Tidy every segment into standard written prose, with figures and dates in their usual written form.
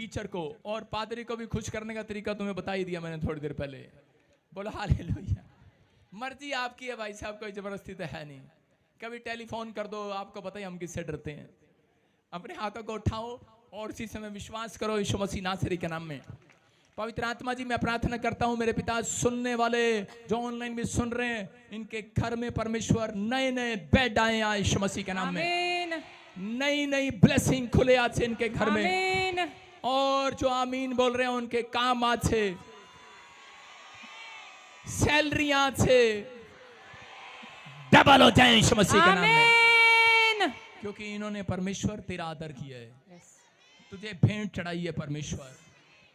Teacher को और पादरी को भी खुश करने का तरीका तुम्हें बता ही दिया मैंने थोड़ी देर पहले। बोलो हालेलुया। मर्जी आपकी है भाई साहब, कोई जबरदस्ती तो है नहीं। कभी टेलीफोन कर दो, आपको पता ही हम किससे डरते हैं। अपने हाथों को उठाओ और उसी समय विश्वास करो यीशु मसीह नासरी के नाम में। पवित्र आत्मा जी, मैं प्रार्थना करता हूं मेरे पिता, सुनने वाले जो ऑनलाइन भी सुन रहे हैं, इनके घर में परमेश्वर नए नए बेड आए यीशु मसीह के नाम में। नई नई ब्लेसिंग खुले आज से इनके घर में। और जो आमीन बोल रहे हैं उनके काम आज से, सैलरी आज से डबल हो जाए यीशु मसीह के नाम में। क्योंकि इन्होंने परमेश्वर तेरा आदर किया है, तुझे भेंट चढ़ाई है परमेश्वर।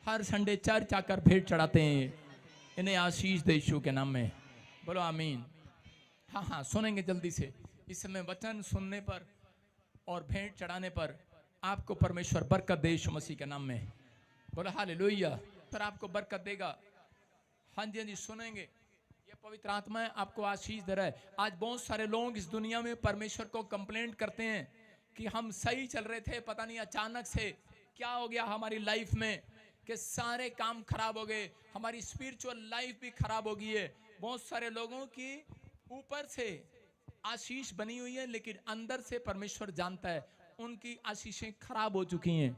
हर संडे चर्च आकर भेंट चढ़ाते हैं। इन्हें आशीष दे यीशु के नाम में। बोलो आमीन। हाँ हाँ, सुनेंगे जल्दी से। इस समय वचन सुनने पर और भेंट चढ़ाने पर आपको परमेश्वर बरकत दे यीशु मसीह के नाम में। बोलो हालेलुया। पर आपको बरकत देगा। हाँ जी हाँ जी, सुनेंगे। ये पवित्र आत्मा है, आपको आशीष दे रहा है। आज बहुत सारे लोग इस दुनिया में परमेश्वर को कंप्लेंट करते हैं कि हम सही चल रहे थे, पता नहीं अचानक से क्या हो गया हमारी लाइफ में कि सारे काम खराब हो गए, हमारी स्पिरिचुअल लाइफ भी खराब हो गई है। बहुत सारे लोगों की ऊपर से आशीष बनी हुई है, लेकिन अंदर से परमेश्वर जानता है उनकी आशीषें खराब हो चुकी हैं।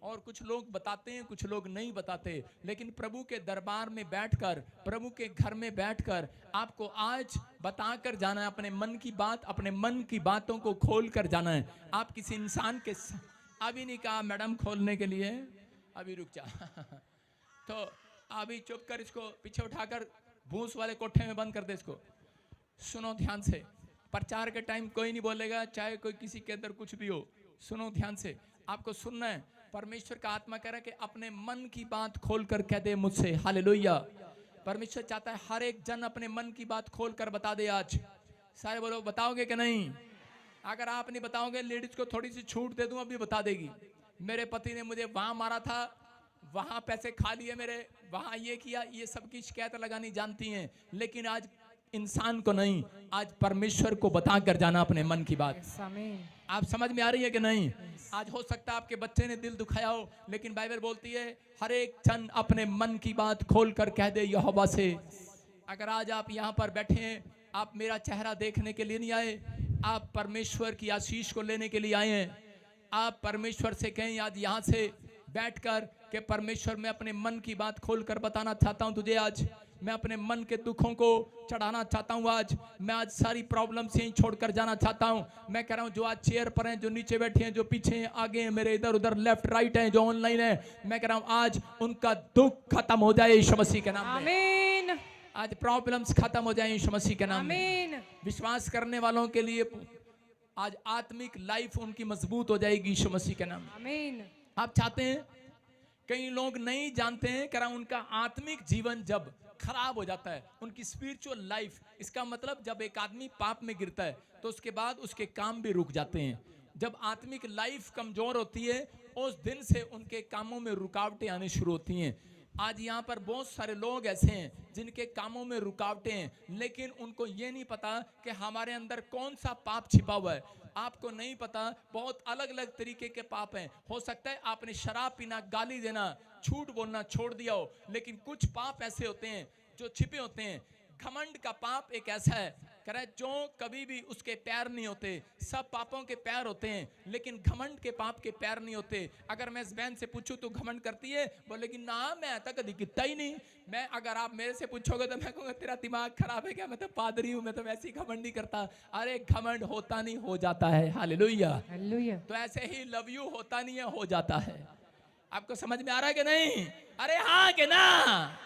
और कुछ लोग बताते हैं, कुछ लोग नहीं बताते। लेकिन प्रभु के दरबार में बैठकर, प्रभु के घर में बैठकर आपको आज बताकर जाना है अपने मन की बात, अपने मन की बातों को खोल कर जाना है। आप किसी इंसान के अभी नहीं कहा मैडम खोलने के लिए, अभी रुक जा तो अभी चुप कर, इसको पीछे उठाकर भूस वाले कोठे में बंद कर दे इसको। सुनो ध्यान से, प्रचार के टाइम कोई नहीं बोलेगा, चाहे कोई किसी के अंदर कुछ भी हो। सुनो ध्यान से, आपको सुनना है। परमेश्वर का आत्मा कह रहा है कि अपने मन की बात खोल कर कह दे मुझसे। हालेलुया। परमेश्वर चाहता है हर एक जन अपने मन की बात खोल कर बता दे। आज सारे बोलो, बताओगे कि नहीं? अगर आप नहीं बताओगे, लेडीज को थोड़ी सी छूट दे दूं, अभी बता देगी। मेरे पति ने मुझे वहां मारा था, वहां पैसे खा लिए मेरे, वहां ये किया, ये सबकी शिकायत लगानी जानती हैं। लेकिन आज इंसान को नहीं, आज परमेश्वर को बता कर जाना अपने मन की बात। आप समझ में आ रही है कि नहीं? आज हो सकता है आपके बच्चे ने दिल दुखाया हो, लेकिन बाइबल बोलती है हर एक जन अपने मन की बात खोल कर कह दे यहोवा से। अगर आज आप यहाँ पर बैठे हैं, आप मेरा चेहरा देखने के लिए नहीं आए, आप परमेश्वर की आशीष को लेने के लिए आए हैं। आप परमेश्वर से कहें आज यहाँ से बैठकर कि परमेश्वर मैं अपने मन की बात खोल कर बताना चाहता हूँ तुझे। आज मैं अपने मन के दुखों को चढ़ाना चाहता हूँ। आज मैं आज सारी प्रॉब्लम से ही छोड़कर जाना चाहता हूँ। मैं कह रहा हूँ जो आज चेयर पर हैं, जो नीचे बैठे हैं, जो पीछे हैं, आगे हैं, मेरे इधर उधर लेफ्ट राइट हैं, जो ऑनलाइन है, मैं कह रहा हूँ आज उनका दुख खत्म हो जाए यीशु मसीह के नाम में। आज प्रॉब्लम्स खत्म हो जाए यीशु मसीह के नाम में। विश्वास करने वालों के लिए आज आत्मिक लाइफ उनकी मजबूत हो जाएगी यीशु मसीह के नाम में। आप चाहते हैं, कई लोग नहीं जानते हैं कि उनका आत्मिक जीवन जब खराब हो जाता है, उनकी स्पिरिचुअल लाइफ, इसका मतलब जब एक आदमी पाप में गिरता है तो उसके बाद उसके काम भी रुक जाते हैं। जब आत्मिक लाइफ कमजोर होती है, उस दिन से उनके कामों में रुकावटें आनी शुरू होती हैं। आज यहाँ पर बहुत सारे लोग ऐसे हैं जिनके कामों में रुकावटें हैं, लेकिन उनको ये नहीं पता कि हमारे अंदर कौन सा पाप छिपा हुआ है। आपको नहीं पता, बहुत अलग अलग तरीके के पाप हैं। हो सकता है आपने शराब पीना, गाली देना, झूठ बोलना छोड़ दिया हो, लेकिन कुछ पाप ऐसे होते हैं जो छिपे होते हैं। घमंड का पाप एक ऐसा है, कह रहा है जो कभी भी उसके पैर नहीं होते। सब पापों के पैर होते हैं, लेकिन घमंड के पाप के पैर नहीं होते। अगर मैं इस बहन से पूछूं तू घमंड करती है, बोलेगी ना मैं तो कभी कितना ही नहीं। मैं अगर आप मेरे से पूछोगे तो मैं कहूँगा तेरा दिमाग खराब है क्या, मैं तो पादरी हूँ, मैं तो वैसे ही घमंड नहीं करता। अरे घमंड होता नहीं, हो जाता है। हालेलुया। तो ऐसे ही लव यू होता नहीं है, हो जाता है। आपको समझ में आ रहा है कि नहीं? अरे हाँ कि ना?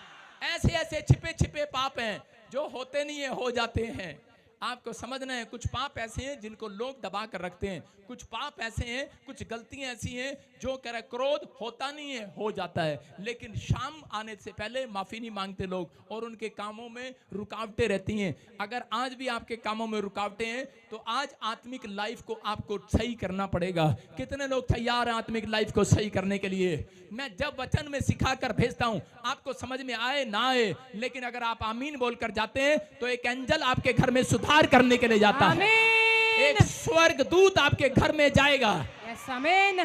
ऐसे ऐसे छिपे छिपे पाप हैं जो होते नहीं है, हो जाते हैं। आपको समझना है, कुछ पाप ऐसे हैं जिनको लोग दबा कर रखते हैं। कुछ पाप ऐसे हैं, कुछ गलतियां ऐसी हैं जो कह रहा क्रोध होता नहीं है, हो जाता है, लेकिन शाम आने से पहले माफी नहीं मांगते लोग और उनके कामों में रुकावटें रहती हैं। अगर आज भी आपके कामों में रुकावटें हैं तो आज आत्मिक लाइफ को आपको सही करना पड़ेगा। कितने लोग तैयार हैं आत्मिक लाइफ को सही करने के लिए? मैं जब वचन में सिखा कर भेजता हूं, आपको समझ में आए ना आए, लेकिन अगर आप आमीन बोलकर जाते हैं तो एक एंजल आपके घर में सुधार करने के लिए जाता है। एक स्वर्ग दूत आपके घर में जाएगा, यस आमीन,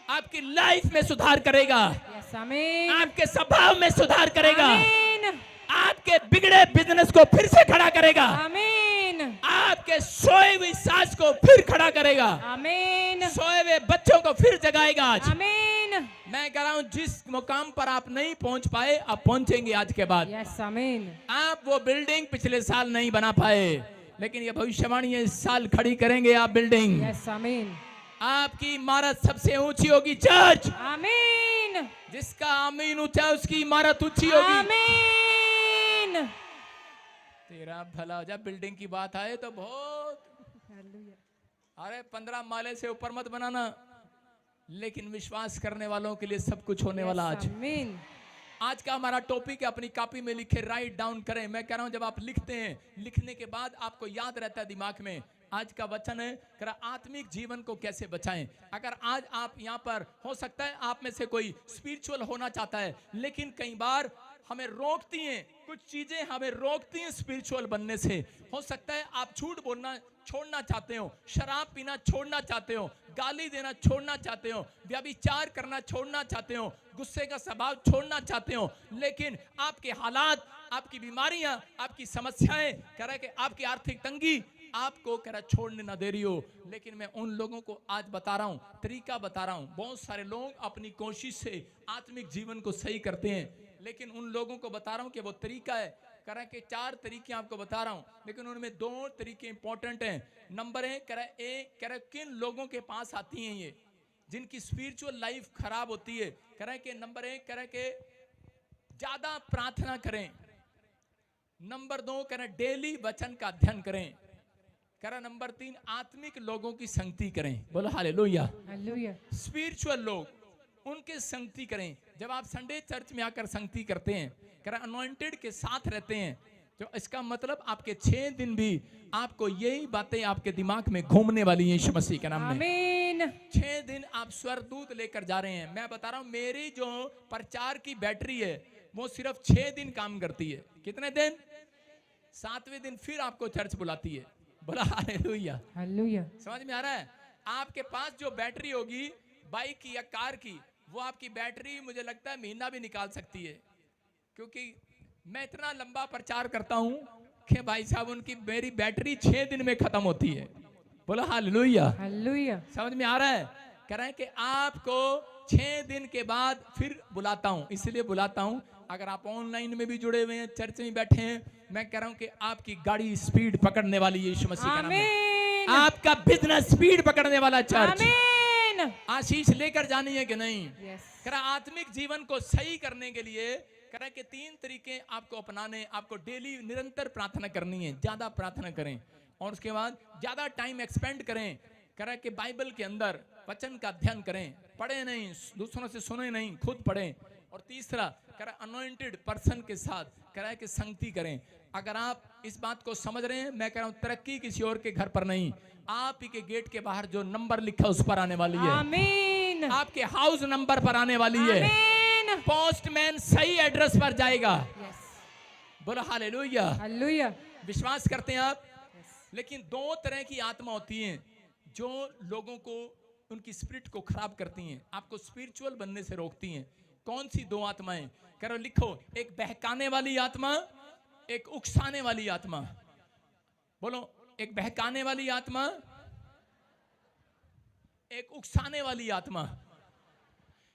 आपकी लाइफ में सुधार करेगा। यस आमीन। आपके स्वभाव में सुधार करेगा। आमीन आपके बिगड़े बिजनेस को फिर से खड़ा करेगा। आमीन आपके सोए हुई सास को फिर खड़ा करेगा। आमीन सोए हुए बच्चों को फिर जगाएगा आज। आमीन। मैं कह रहा हूं जिस मुकाम पर आप नहीं पहुंच पाए आप पहुंचेंगे आज के बाद। यस आमीन। आप वो बिल्डिंग पिछले साल नहीं बना पाए, लेकिन ये भविष्यवाणी है, इस साल खड़ी करेंगे आप बिल्डिंग। यस आमीन। आपकी इमारत सबसे ऊंची होगी चर्च। आमीन जिसका आमीन ऊंचा उसकी इमारत ऊंची होगी। आमीन। तेरा भला। जब बिल्डिंग की बात आए तो बहुत, अरे 15 माले से ऊपर मत बनाना, लेकिन विश्वास करने वालों के लिए सब कुछ होने वाला आज। आमीन। आज का हमारा टॉपिक है, अपनी कॉपी में लिखे, राइट डाउन करें। मैं कह रहा हूं जब आप लिखते हैं, लिखने के बाद आपको याद रहता है दिमाग में। आज का वचन है कि आत्मिक जीवन को कैसे बचाएं। अगर आज आप यहाँ पर, हो सकता है आप में से कोई स्पिरिचुअल होना चाहता है, लेकिन कई बार हमें रोकती हैं कुछ चीजें, हमें रोकती हैं स्पिरिचुअल बनने से। हो सकता है आप झूठ बोलना छोड़ना चाहते हो, शराब पीना छोड़ना चाहते हो, गाली देना छोड़ना चाहते हो, व्यभिचार करना छोड़ना चाहते हो, गुस्से का स्वभाव छोड़ना चाहते हो, लेकिन आपके हालात, आपकी बीमारियां, आपकी समस्याएं, कह रहा है कि आपकी आर्थिक तंगी आपको कह रहा छोड़ने ना दे रही हो। लेकिन मैं उन लोगों को आज बता रहा हूं, तरीका बता रहा हूं। बहुत सारे लोग अपनी कोशिश से आत्मिक जीवन को सही करते हैं, लेकिन उन लोगों को बता रहा हूं कि वो तरीका है, कह रहा है कि 4 तरीके आपको बता रहा हूं, लेकिन उनमें 2 तरीके इंपॉर्टेंट हैं। नंबर है, कह रहा है एक, कह रहा है किन लोगों के पास आती हैं ये, जिनकी स्पिरिचुअल लाइफ खराब होती है। कह रहा है कि नंबर 1, कह रहा है कि ज्यादा प्रार्थना करें। नंबर 2, कह रहा है डेली वचन का अध्ययन करें। कह रहा नंबर 3, आत्मिक लोगों की संगति करें। बोलो हालेलुया। हालेलुया। स्पिरिचुअल लोग, उनके संगति करें। जब आप संडे चर्च में आकर संगति करते हैं, कह रहा अनॉइंटेड के साथ रहते हैं, तो इसका मतलब आपके 6 दिन भी आपको यही बातें आपके दिमाग में घूमने वाली हैं यीशु मसीह के नाम में। आमीन। 6 दिन आप स्वर्गदूत लेकर जा रहे हैं। मैं बता रहा हूं, मेरी जो प्रचार की बैटरी है वो सिर्फ 6 दिन काम करती है। कितने दिन? 7वें दिन फिर आपको चर्च बुलाती है। बोला हालेलुया। हालेलुया। समझ में आ रहा है? आपके पास जो बैटरी होगी बाइक की या कार की, वो आपकी बैटरी मुझे लगता है महीना भी निकाल सकती है, क्योंकि मैं इतना लंबा प्रचार करता हूं कि भाई साहब उनकी मेरी बैटरी 6 दिन में खत्म होती है। बोला हालेलुया। हालेलुया। समझ में आ रहा है? कह रहे हैं कि आपको 6 दिन के बाद फिर बुलाता हूं। इसलिए बुलाता हूं, अगर आप ऑनलाइन में भी जुड़े हुए हैं, चर्च में बैठे हैं, मैं कह रहा हूं कि आपकी गाड़ी स्पीड पकड़ने वाली है यीशु मसीह के नाम में। आपका बिजनेस स्पीड पकड़ने वाला चर्च। आमीन। आशीष लेकर जानी है कि नहीं? कह रहा आत्मिक जीवन को सही करने के लिए कह रहा कि 3 तरीके आपको अपनाने, आपको डेली निरंतर प्रार्थना करनी है, ज्यादा प्रार्थना करें, और उसके बाद ज्यादा टाइम एक्सपेंड करें। कह रहा कि बाइबल के अंदर वचन का अध्ययन करें, पढ़े नहीं, दूसरों से सुने नहीं, खुद पढ़ें। और तीसरा, कह रहा अनॉइंटेड पर्सन के साथ कह रहा है कि संगति करें। अगर आप इस बात को समझ रहे हैं, मैं कह रहा हूं तरक्की किसी और के घर पर नहीं, आप ही के गेट के बाहर जो नंबर लिखा उस पर आने वाली है। आमीन। आपके हाउस नंबर पर आने वाली है। आमीन। पोस्टमैन सही एड्रेस पर जाएगा। बोलो हालेलुया। हालेलुया। विश्वास करते हैं आप? लेकिन 2 तरह की आत्मा होती हैं जो लोगों को, उनकी स्पिरिट को खराब करती हैं, आपको स्पिरिचुअल बनने से रोकती हैं। कौन सी 2 आत्माएं? करो, लिखो, एक बहकाने वाली आत्मा, एक उकसाने वाली आत्मा। बोलो, एक बहकाने वाली आत्मा, एक उकसाने वाली आत्मा।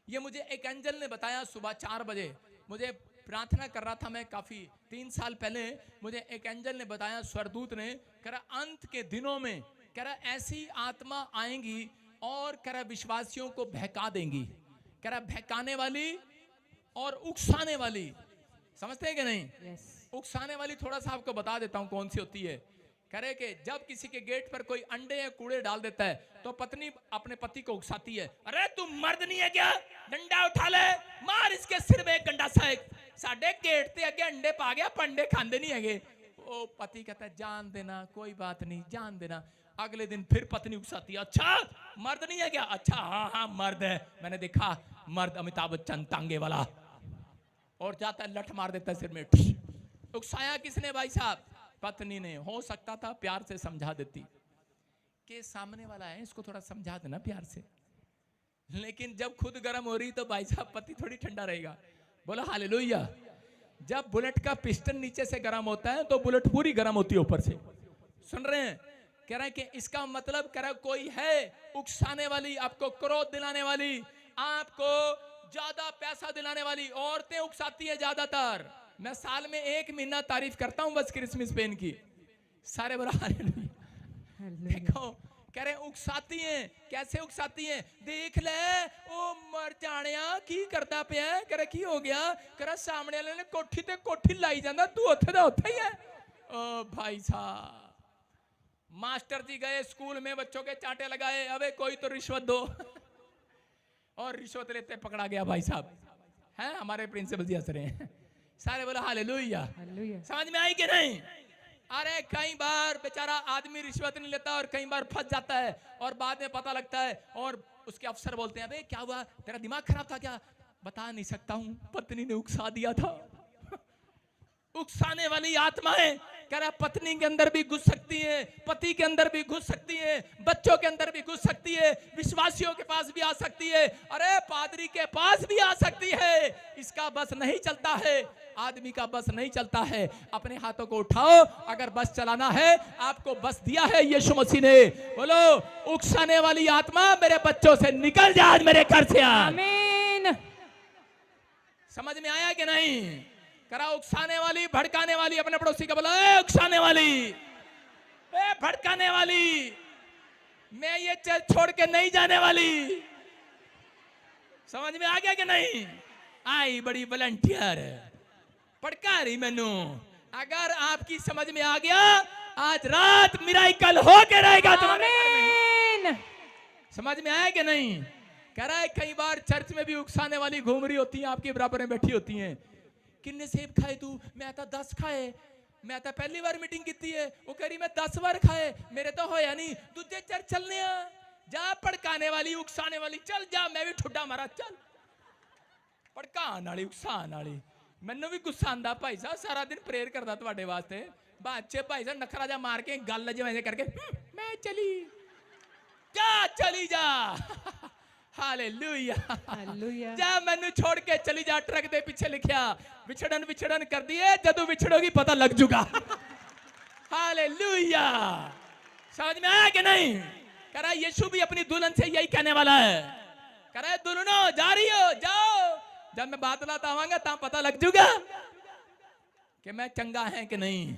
ये मुझे एक एंजल ने बताया सुबह 4 बजे। मुझे प्रार्थना कर रहा था मैं, काफी 3 साल पहले मुझे एक एंजल ने बताया, स्वरदूत ने, कह रहा अंत के दिनों में कह रहा ऐसी आत्मा आएंगी और कह रहा विश्वासियों को बहका देंगी। कह रहा बहकाने वाली और उकसाने वाली। समझते हैं कि नहीं? उकसाने वाली थोड़ा सा आपको बता देता हूं कौन सी होती है। कह रहे कि जब किसी के गेट पर कोई अंडे या कूड़े डाल देता है तो पत्नी अपने पति को उकसाती है, अरे तू मर्द नहीं है क्या, डंडा उठा ले, मार इसके सिर में एक गंडा सा, साडे गेट ते अगे अंडे पा गया, पंडे खांदे नहीं है। ओ पति कहता है जान देना, कोई बात नहीं, जान देना। अगले दिन फिर पत्नी उकसाती है, अच्छा मर्द नहीं है क्या? अच्छा हाँ हाँ मर्द है, मैंने देखा मर्द, अमिताभ बच्चन तांगे वाला, और जाता है लठ मार देता है सिर में। उकसाया किसने भाई साहब? पत्नी ने। हो सकता था प्यार से समझा देती कि सामने वाला है, इसको थोड़ा समझा देना प्यार से, लेकिन जब खुद गर्म हो रही तो भाई साहब पति थोड़ी ठंडा रहेगा। बोलो हालेलुया। जब बुलेट का पिस्टन नीचे से गर्म होता है तो बुलेट पूरी गर्म होती है ऊपर से। सुन रहे हैं? कह रहे हैं कि इसका मतलब कह रहा है कोई है उकसाने वाली, आपको क्रोध दिलाने वाली, आपको ज्यादा पैसा दिलाने वाली। औरतें उकसाती है ज्यादातर। मैं साल में 1 महीना तारीफ करता हूं बस क्रिसमस पेन की। सारे बोलो हालेलुया। देखो कह रहे उकसाती हैं। कैसे उकसाती हैं? देख ले ओ मर जानिया की करता पे है। कह रहे की हो गया? कह रहा सामने वाले ने कोठी ते कोठी लाई जांदा, तू उत्थे दा उत्थे ही है। ओ भाई साहब, मास्टर जी गए स्कूल में, बच्चों के चांटे लगाए, अबे कोई तो रिश्वत दो और रिश्वत लेते पकड़ा गया भाई साहब। हैं हमारे प्रिंसिपल जी हंस रहे हैं। सारे बोलो हालेलुया। समझ में आई कि नहीं? अरे कई बार बेचारा आदमी रिश्वत नहीं लेता और कई बार फंस जाता है और बाद में पता लगता है और उसके अफसर बोलते हैं अबे क्या हुआ, तेरा दिमाग खराब था क्या? बता नहीं सकता हूं, पत्नी ने उकसा दिया था। उकसाने वाली आत्माएं कह रहा पत्नी के अंदर भी घुस सकती है, पति के अंदर भी घुस सकती है, बच्चों के अंदर भी घुस सकती है, विश्वासियों के पास भी आ सकती है, अरे पादरी के पास भी आ सकती है। इसका बस नहीं चलता है, आदमी का बस नहीं चलता है। अपने हाथों को उठाओ, अगर बस चलाना है, आपको बस दिया है यीशु मसीह ने। बोलो उकसाने वाली आत्मा मेरे बच्चों से निकल जा, आज मेरे घर से आ। आमीन। समझ में आया कि नहीं? करा उकसाने वाली, भड़काने वाली। अपने पड़ोसी का बोला ए उकसाने वाली, ए भड़काने वाली, मैं ये छोड़ के नहीं जाने वाली। समझ में आ गया कि नहीं? आई बड़ी वॉलंटियर भड़का रही मैनू। अगर आपकी समझ में आ गया, आज रात मिराकल होके रहेगा तुम्हारे घर में। समझ में आया कि नहीं? कह रहा है कई बार चर्च में भी उकसाने वाली घूम रही होती है, आपके बराबर में बैठी होती हैं। किन्ने सेब खाए तू? मैं तो 10 खाए। मैं तो पहली बार मीटिंग की है। वो कह रही मैं 10 बार खाए, मेरे तो होया नहीं। दूजे चर्च चलने जा। भड़काने वाली, उकसाने वाली, चल जा। मैं भी ठुड्डा मारा, चल। भड़काने वाली, उकसाने वाली। मैनू भी गुस्सा आंदा भाई साहब, सारा दिन प्रेयर करदा तुहाडे वास्ते। बाचे भाई साहब नखरा जा मार के गल जिवें करके मैं चली जा, चली जा। हालेलुया। हालेलुया। जा मैनू छोड़ के चली जा। ट्रक दे पीछे लिखिया विछड़न विछड़न कर दिए, जदों विछड़ोगी पता लग जूगा। हालेलुया। समझ में आया कि नहीं? कह रहा यीशु भी अपनी दुल्हन से यही कहने वाला है। कह रहा है दुल्हनो जा रही हो, जाओ। जब मैं बात लाता आवांगा ता पता लग जूगा कि मैं चंगा है कि नहीं।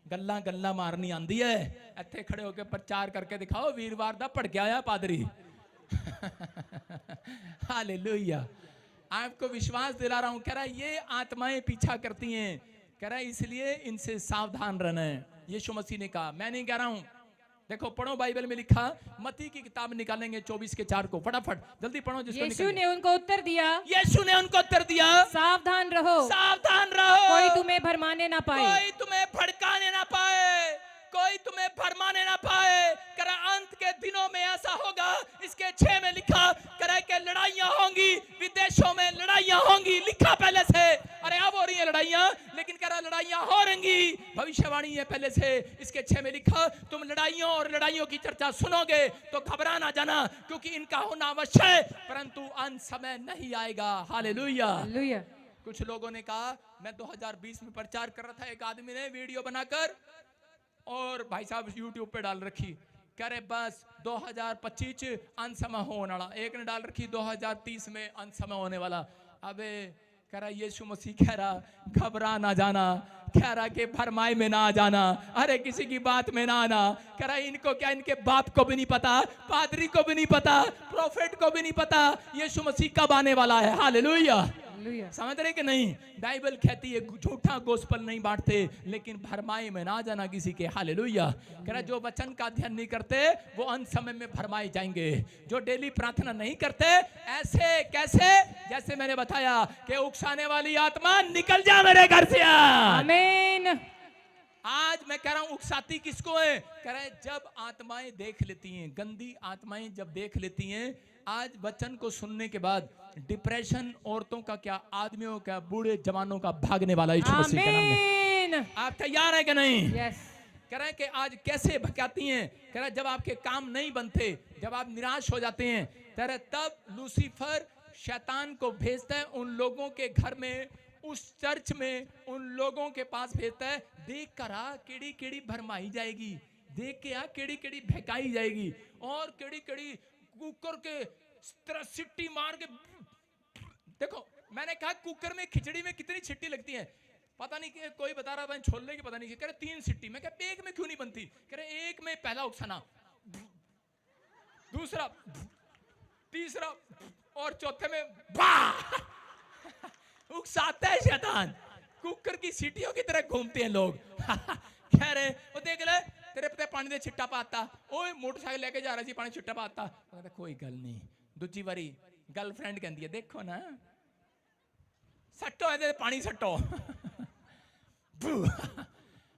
गल्ला गल्ला मारनी आंदी है। इत्थे खड़े होकर प्रचार करके दिखाओ वीरवार दा भड़ गया पादरी। हालेलुया। आपको विश्वास दिला रहा हूं। कह रहा है ये आत्माएं पीछा करती हैं। कह रहा है इसलिए इनसे सावधान रहना है। यीशु मसीह ने कहा, मैं नहीं कह रहा हूं। देखो पढ़ो, बाइबल में लिखा, मत्ती की किताब निकालेंगे 24:4 को, फटाफट जल्दी पढ़ो। जिसको यीशु ने उनको उत्तर दिया, यीशु ने उनको उत्तर दिया, सावधान रहो, सावधान रहो, कोई तुम्हें भरमाने ना पाए, कोई तुम्हें भड़काने ना पाए, कोई तुम्हें भरमाने ना पाए। करा अंत के दिनों में ऐसा होगा। इसके 6 में लिखा करे कि लड़ाइयां होंगी, विदेशों में लड़ाइयां होंगी। लिखा पहले से, अरे अब हो रही है लड़ाइयां, लेकिन करा लड़ाइयां हो रहेंगी, भविष्यवाणी है पहले से। इसके 6 में लिखा तुम लड़ाइयों और लड़ाइयों की चर्चा सुनोगे तो घबरा ना जाना, क्योंकि इनका होना अवश्य है, परंतु अंत समय नहीं आएगा। हालेलुया। हालेलुया। कुछ लोगों ने कहा, मैं 2020 में प्रचार कर रहा था, एक आदमी ने वीडियो बनाकर और भाई साहब यूट्यूब पे डाल रखी। कह रहे बस 2025 अंत समय होने वाला। एक ने डाल रखी 2030 में अंत समय होने वाला। अबे कह रहा यीशु मसीह कह रहा घबरा ना जाना, कह रहा कि भरमाई में ना आ जाना, अरे किसी की बात में ना आना। कह रहा इनको क्या, इनके बाप को भी नहीं पता, पादरी को भी नहीं पता, प्रोफेट को भी नहीं पता यीशु मसीह कब आने वाला है। हालेलुया। समझ रहे कि नहीं? बाइबल कहती है झूठा गोस्पल नहीं बांटते, लेकिन भरमाई में ना जाना किसी के। हालेलुया। कह रहा जो वचन का अध्ययन नहीं करते वो अंत समय में भरमाए जाएंगे। जो डेली प्रार्थना नहीं करते, ऐसे कैसे, जैसे मैंने बताया कि उकसाने वाली आत्मा निकल जा मेरे घर से। आमीन। आज मैं कह रहा हूं उकसाती किसको है? कह रहा है जब आत्माएं देख लेती हैं, गंदी आत्माएं जब देख लेती हैं। आज वचन को सुनने के बाद डिप्रेशन औरतों का क्या, आदमियों का, बूढ़े जवानों का भागने वाला यीशु मसीह के नाम में। आप तैयार है कि नहीं? यस। कह रहे हैं कि आज कैसे भटकाती हैं, कह रहे हैं जब आपके काम नहीं बनते, जब आप निराश हो जाते हैं, कह रहे तब लूसीफर शैतान को भेजता है उन लोगों के घर में, उस चर्च में, उन लोगों के पास भेजता है, देख कर आ केड़ी केड़ी भरमाई जाएगी, देख के आ केड़ी केड़ी भकाई जाएगी, और केड़ी केड़ी कुकर के तरह सिट्टी मार के। देखो मैंने कहा कुकर में खिचड़ी में कितनी सिट्टी लगती है, पता नहीं कि कोई बता रहा था छोले की, पता नहीं कह रहे 3 सिट्टी, मैं कह एक में क्यों नहीं बनती, कह रहे एक में पहला उकसाना, दूसरा, तीसरा और चौथे में उकसाता है शैतान, कुकर की सीटियों की तरह घूमते हैं लोग। कह रहे वो देख ले तेरे पे पानी दे छिट्टा पाता, ओए मोटरसाइकिल लेके जा रहा सी पानी छिट्टा पाता, कोई गल नहीं। दूजी बारी गर्लफ्रेंड कहती है देखो ना सट्टो है पानी सट्टो।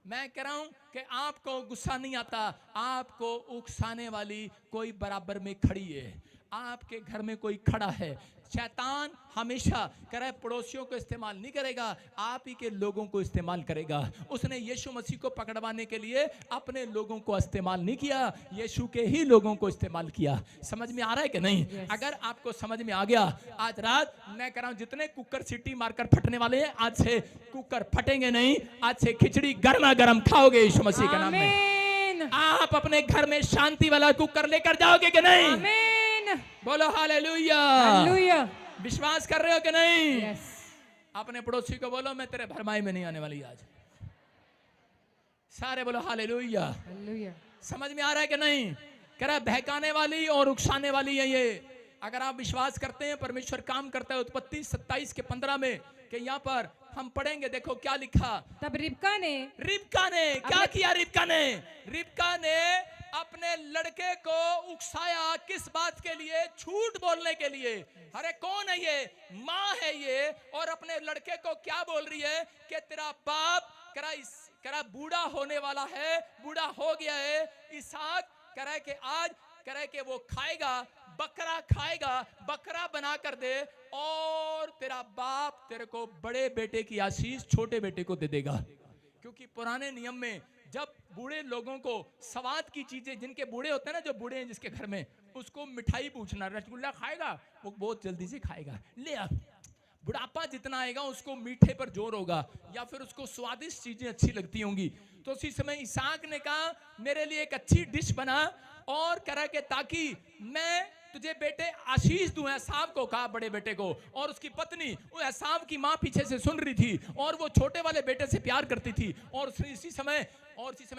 मैं कह रहा हूं कि आपको गुस्सा नहीं आता, आपको उकसाने वाली कोई बराबर में खड़ी है, आपके घर में कोई खड़ा है। शैतान हमेशा कह रहा है पड़ोसियों को इस्तेमाल नहीं करेगा, आप ही के लोगों को इस्तेमाल करेगा। उसने यीशु मसीह को पकड़वाने के लिए अपने लोगों को इस्तेमाल नहीं किया, यीशु के ही लोगों को इस्तेमाल किया। समझ में आ रहा है कि नहीं? Yes. अगर आपको समझ में आ गया, आज रात मैं कह रहा हूं जितने कुकर सीटी मारकर फटने वाले हैं, आज से कुकर फटेंगे नहीं, आज से खिचड़ी गर्मा गर्म खाओगे यीशु मसीह के नाम में। आमीन। आप अपने घर में शांति वाला कुकर लेकर जाओगे कि नहीं? आमीन। बोलो हालेलुया। हालेलुया। विश्वास कर रहे हो कि नहीं? यस। अपने पड़ोसी को बोलो मैं तेरे भरमाई में नहीं आने वाली आज। सारे बोलो हालेलुया। हालेलुया। समझ में आ रहा है कि नहीं? कह रहा बहकाने वाली और उकसाने वाली है ये। अगर आप विश्वास करते हैं परमेश्वर काम करता है, उत्पत्ति 27 के 15 में कि यहाँ पर हम पढ़ेंगे, देखो क्या लिखा। तब रिबका ने क्या किया? रिबका ने अपने लड़के को उकसाया, किस बात के लिए? झूठ बोलने के लिए। अरे कौन है ये? माँ है ये, और अपने लड़के को क्या बोल रही है कि तेरा बाप करा बूढ़ा होने वाला है, बूढ़ा हो गया है। इसहाक करा कि आज करा कि वो खाएगा, बकरा खाएगा, बकरा बना कर दे, और तेरा बाप तेरे को बड़े बेटे की आशीष छोटे बेटे को दे देगा। क्योंकि पुराने नियम में जब बूढ़े लोगों को स्वाद की चीजें, जिनके बूढ़े होते हैं ना, जो बूढ़े हैं जिसके घर में, उसको मिठाई पूछना, रसगुल्ला खाएगा, वो बहुत जल्दी से खाएगा। ले आ, बुढ़ापा जितना आएगा उसको मीठे पर जोर होगा, या फिर उसको स्वादिष्ट चीजें अच्छी लगती होंगी। तो उसी समय इसहाक ने कहा मेरे लिए एक अच्छी डिश बना, और करा के ताकि मैं तुझे बेटे आशीष दूं। एसाव को कहा, बड़े बेटे को, और उसकी पत्नी, वो एसाव की माँ पीछे से सुन रही थी, और वो छोटे वाले बेटे से प्यार करती थी। और इसी समय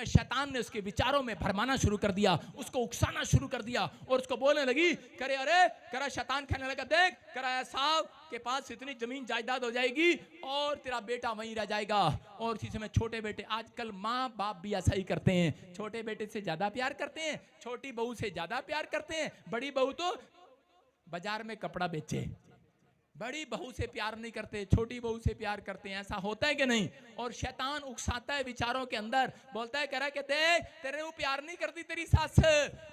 शैतान ने उसके विचारों में भरमाना शुरू कर दिया, उसको उकसाना शुरू कर दिया, और उसको बोलने लगी करे अरे करा, शैतान कहने लगा देख करा एसाव के पास इतनी जमीन जायदाद हो जाएगी और तेरा बेटा वहीं रह जाएगा। और इसी समय छोटे बेटे, आजकल माँ बाप भी ऐसा ही करते हैं, छोटे बेटे से ज्यादा प्यार करते हैं, छोटी बहू से ज्यादा प्यार करते हैं। बड़ी बहू तो बाजार में कपड़ा बेचे, बड़ी बहू से प्यार नहीं करते, छोटी बहू से प्यार करते हैं। ऐसा होता है कि नहीं? और शैतान उकसाता है विचारों के अंदर, बोलता है करा कहते तेरे वो प्यार नहीं करती तेरी सास।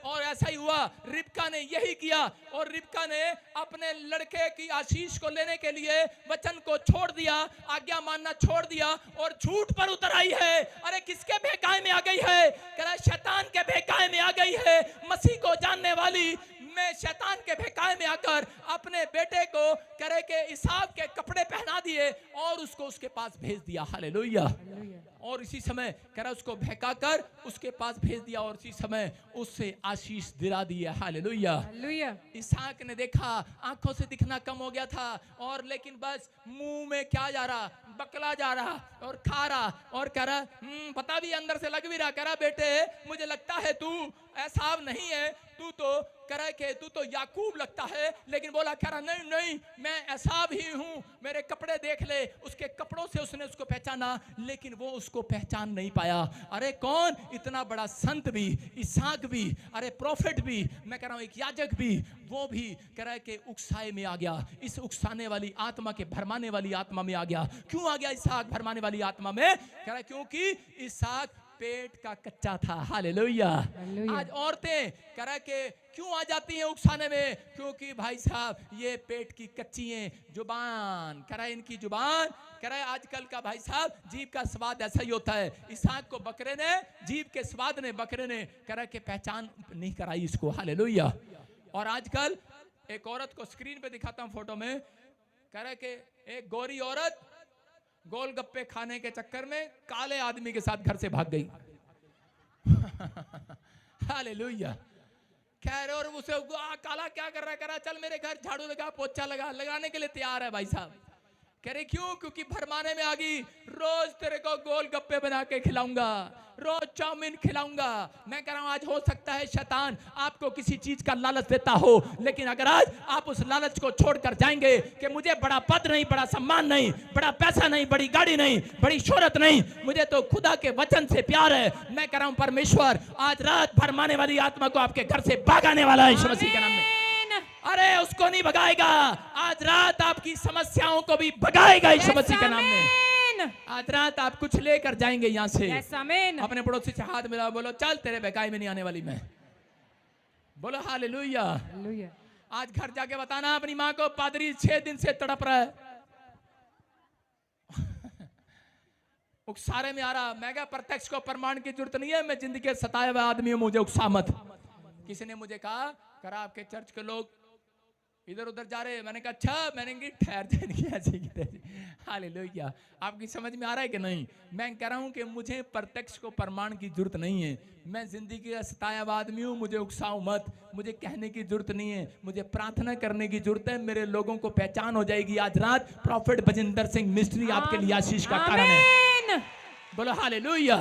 और ऐसा ही हुआ, रिबका ने यही किया, और रिबका ने अपने लड़के की आशीष को लेने के लिए वचन को छोड़ दिया, आज्ञा मानना छोड़ दिया, और झूठ पर उतर आई है। अरे किसके बहकावे में आ गई है? करा शैतान के बहकावे में आ गई है। मसीह को जानने वाली मैं शैतान के बहकावे में आकर अपने बेटे को करे के इसहाक के कपड़े पहना दिए, और उसको उसके पास भेज दिया। हालेलुया। और इसी समय करा उसको बहकाकर उसके पास भेज दिया, और इसी समय उससे आशीष दिला दी है। हालेलुया। इसहाक ने देखा आंखों से दिखना कम हो गया था, और लेकिन बस मुंह में क्या जा रहा, बकला जा रहा और खा रहा, और कह रहा पता भी अंदर से लग भी रहा, कह रहा बेटे मुझे लगता है तू एसाव नहीं है, तू तो करा के तू तो याकूब लगता है। लेकिन बोला कह रहा नहीं नहीं मैं एसाव ही हूं, मेरे कपड़े देख ले। उसके कपड़ों से उसने उसको पहचाना, लेकिन वो उसको पहचान नहीं पाया। अरे कौन? इतना बड़ा संत भी, इसहाक भी, अरे प्रॉफिट भी, मैं कह रहा हूं एक याजक भी, वो भी कह रहा है कि उकसाए में आ गया, इस उकसाने वाली आत्मा के भरमाने वाली आत्मा में आ गया। क्यों आ गया इसहाक भरमाने वाली आत्मा में? कह रहा है क्योंकि इसहाक पेट का कच्चा था। हालेलुया। हालेलुया। आज औरतें करा के क्यों आ जाती हैं उकसाने में? क्योंकि भाई साहब ये पेट की कच्ची है जुबान, करा इनकी जुबान, करा आजकल का भाई साहब जीभ का स्वाद ऐसा ही होता है। इसहाक को बकरे ने, जीभ के स्वाद ने बकरे ने करा के पहचान नहीं कराई इसको। हालेलुया। और आजकल एक औरत को स्क्रीन पे दिखाता हूं फोटो में, करा के एक गोरी औरत गोलगप्पे खाने के चक्कर में काले आदमी के साथ घर से भाग गई। हालेलुया। खैर, और उसे काला क्या कर रहा है? करा चल मेरे घर झाड़ू लगा, पोछा लगा, लगाने के लिए तैयार है भाई साहब। कह रहे क्यों? क्योंकि भरमाने में आ गई, रोज तेरे को गोलगप्पे बना के खिलाऊंगा, रोज चाउमीन खिलाऊंगा। मैं कह रहा हूं आज हो सकता है शैतान आपको किसी चीज का लालच देता हो, लेकिन अगर आज आप उस लालच को छोड़कर जाएंगे कि मुझे बड़ा पद नहीं, बड़ा सम्मान नहीं, बड़ा पैसा नहीं, बड़ी गाड़ी नहीं, बड़ी शोहरत नहीं, मुझे तो खुदा के वचन से प्यार है। मैं कह रहा हूं परमेश्वर आज रात भरमाने वाली आत्मा को आपके घर से भागाने वाला है यीशु मसीह के नाम में। अरे उसको नहीं भगाएगा, आज रात आपकी समस्याओं को भी भगाएगा यीशु मसीह के नाम में। आज रात आप कुछ लेकर जाएंगे यहाँ से। अपने पड़ोसी से हाथ मिलाओ, बोलो चल तेरे बहकाई में नहीं आने वाली मैं। बोलो हालेलुया। आज घर जाके बताना अपनी माँ को पादरी 6 दिन से तड़प रहा है, उकसारे में आ रहा। मैं क्या प्रत्यक्ष को प्रमाण की जरूरत नहीं है, मैं जिंदगी के सताए हुए आदमी हूं, मुझे उकसा मत। किसी ने मुझे कहा करा आपके चर्च के लोग इधर उधर जा रहे। मैंने कहा अच्छा, मैंने ठहर जाएंगे ऐसे। हालेलुया। आपकी समझ में आ रहा है कि नहीं? मैं कह रहा हूं कि मुझे प्रत्यक्ष को प्रमाण की जरूरत नहीं है, मैं जिंदगी का सताया हुआ आदमी हूं, मुझे उकसाओ मत। मुझे कहने की जरूरत नहीं है, मुझे प्रार्थना करने की जरूरत है। मेरे लोगों को पहचान हो जाएगी। आज रात प्रॉफिट बजिंदर सिंह मिस्ट्री आपके लिए आशीष का कारण है। बोलो हालेलुया।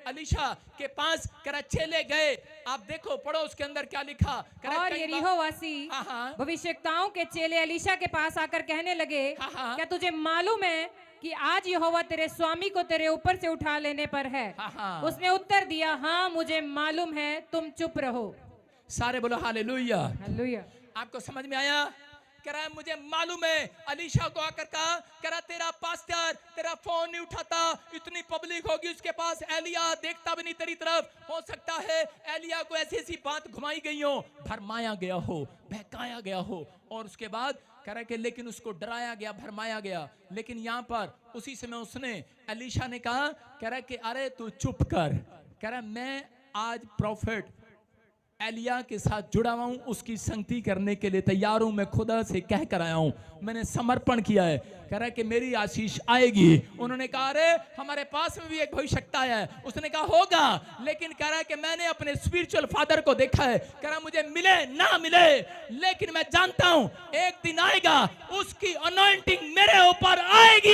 अलीशा के पास करा चेले गए, आप देखो पढ़ो उसके अंदर क्या लिखा। और यरीहोवासी भविष्यवक्ताओं के चेले अलीशा के पास आकर कहने लगे, क्या तुझे मालूम है कि आज यहोवा तेरे स्वामी को तेरे ऊपर से उठा लेने पर है? उसने उत्तर दिया, हाँ मुझे मालूम है, तुम चुप रहो। सारे बोलो हालेलुया। हालेलुया। आपको समझ में आया? कह रहा है मुझे मालूम है। अलीशा को आकर कहा, कह रहा तेरा पास्टर तेरा फोन नहीं उठाता, इतनी पब्लिक होगी उसके पास, एलिया देखता भी नहीं तेरी तरफ। हो सकता है एलिया को ऐसी ऐसी बात घुमाई गई हो, भरमाया गया हो, बहकाया गया हो, और उसके बाद कह रहा कि लेकिन उसको डराया गया, भरमाया गया। लेकिन यहाँ पर उसी समय उसने अलीशा ने कहा, कह रहा कि अरे तू चुप कर। कह रहा मैं आज प्रॉफिट एलिया के साथ जुड़ा हुआ हूं, उसकी संगति करने के लिए तैयार हूं। मैं खुदा से कह कर आया हूं, मैंने समर्पण किया है। कह रहा है कि मेरी आशीष आएगी। उन्होंने कहा अरे हमारे पास में भी एक भविष्यवक्ता है। उसने कहा होगा, लेकिन कह रहा है कि मैंने अपने स्पिरिचुअल फादर को देखा है। कह रहा मुझे मिले ना मिले, लेकिन मैं जानता हूं एक दिन आएगा, उसकी अनॉइंटिंग मेरे ऊपर आएगी।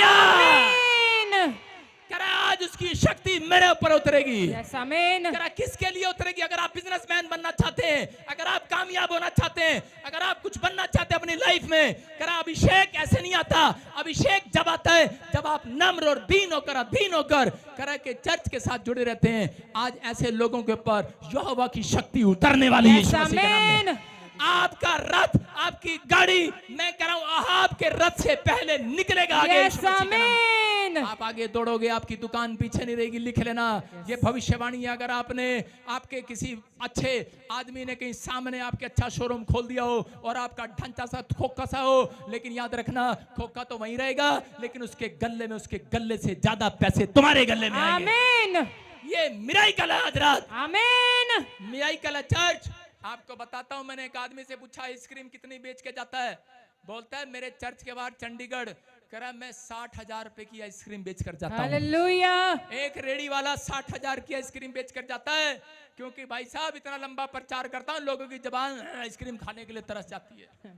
कह रहा आज उसकी शक्ति मेरे ऊपर उतरेगी। कह रहा किसके लिए उतरेगी? अगर आप बिजनेसमैन बनना चाहते हैं, अगर आप कामयाब होना चाहते हैं, अगर आप कुछ बनना चाहते हैं अपनी लाइफ में, कह रहा अभिषेक ऐसे नहीं आता। अभिषेक जब आता है जब आप नम्र और दीन होकर, अधीन होकर कह रहा के चर्च के साथ जुड़े रहते हैं। आज ऐसे लोगों के ऊपर यहोवा की शक्ति उतरने वाली है यीशु मसीह के नाम में। आपका रथ, आपकी गाड़ी, मैं कह रहा हूं अहाब के रथ से पहले निकलेगा आगे यीशु मसीह के नाम में। आप आगे दौड़ोगे, आपकी दुकान पीछे नहीं रहेगी। लिख लेना, ये भविष्यवाणी है। अगर आपने आपके किसी अच्छे आदमी ने कहीं सामने आपके अच्छा शोरूम खोल दिया हो और आपका ढांचा सा खोखा सा हो, लेकिन याद रखना खोखा तो वहीं रहेगा, लेकिन उसके गले में, उसके गले से ज्यादा पैसे तुम्हारे गले में आएंगे। ये मिराइकल है आज रात। आमीन। Miracle church. आपको बताता हूं, मैंने एक आदमी से पूछा आइसक्रीम कितनी बेच के जाता है? बोलता है मेरे चर्च के बाहर चंडीगढ़, कह रहा मैं 60,000 रुपए की आइसक्रीम बेच कर जाता हूं। हालेलुया। एक रेडी वाला 60,000 की आइसक्रीम बेच कर जाता है, क्योंकि भाई साहब इतना लंबा प्रचार करता हूं, लोगों की जबान आइसक्रीम खाने के लिए तरस जाती है।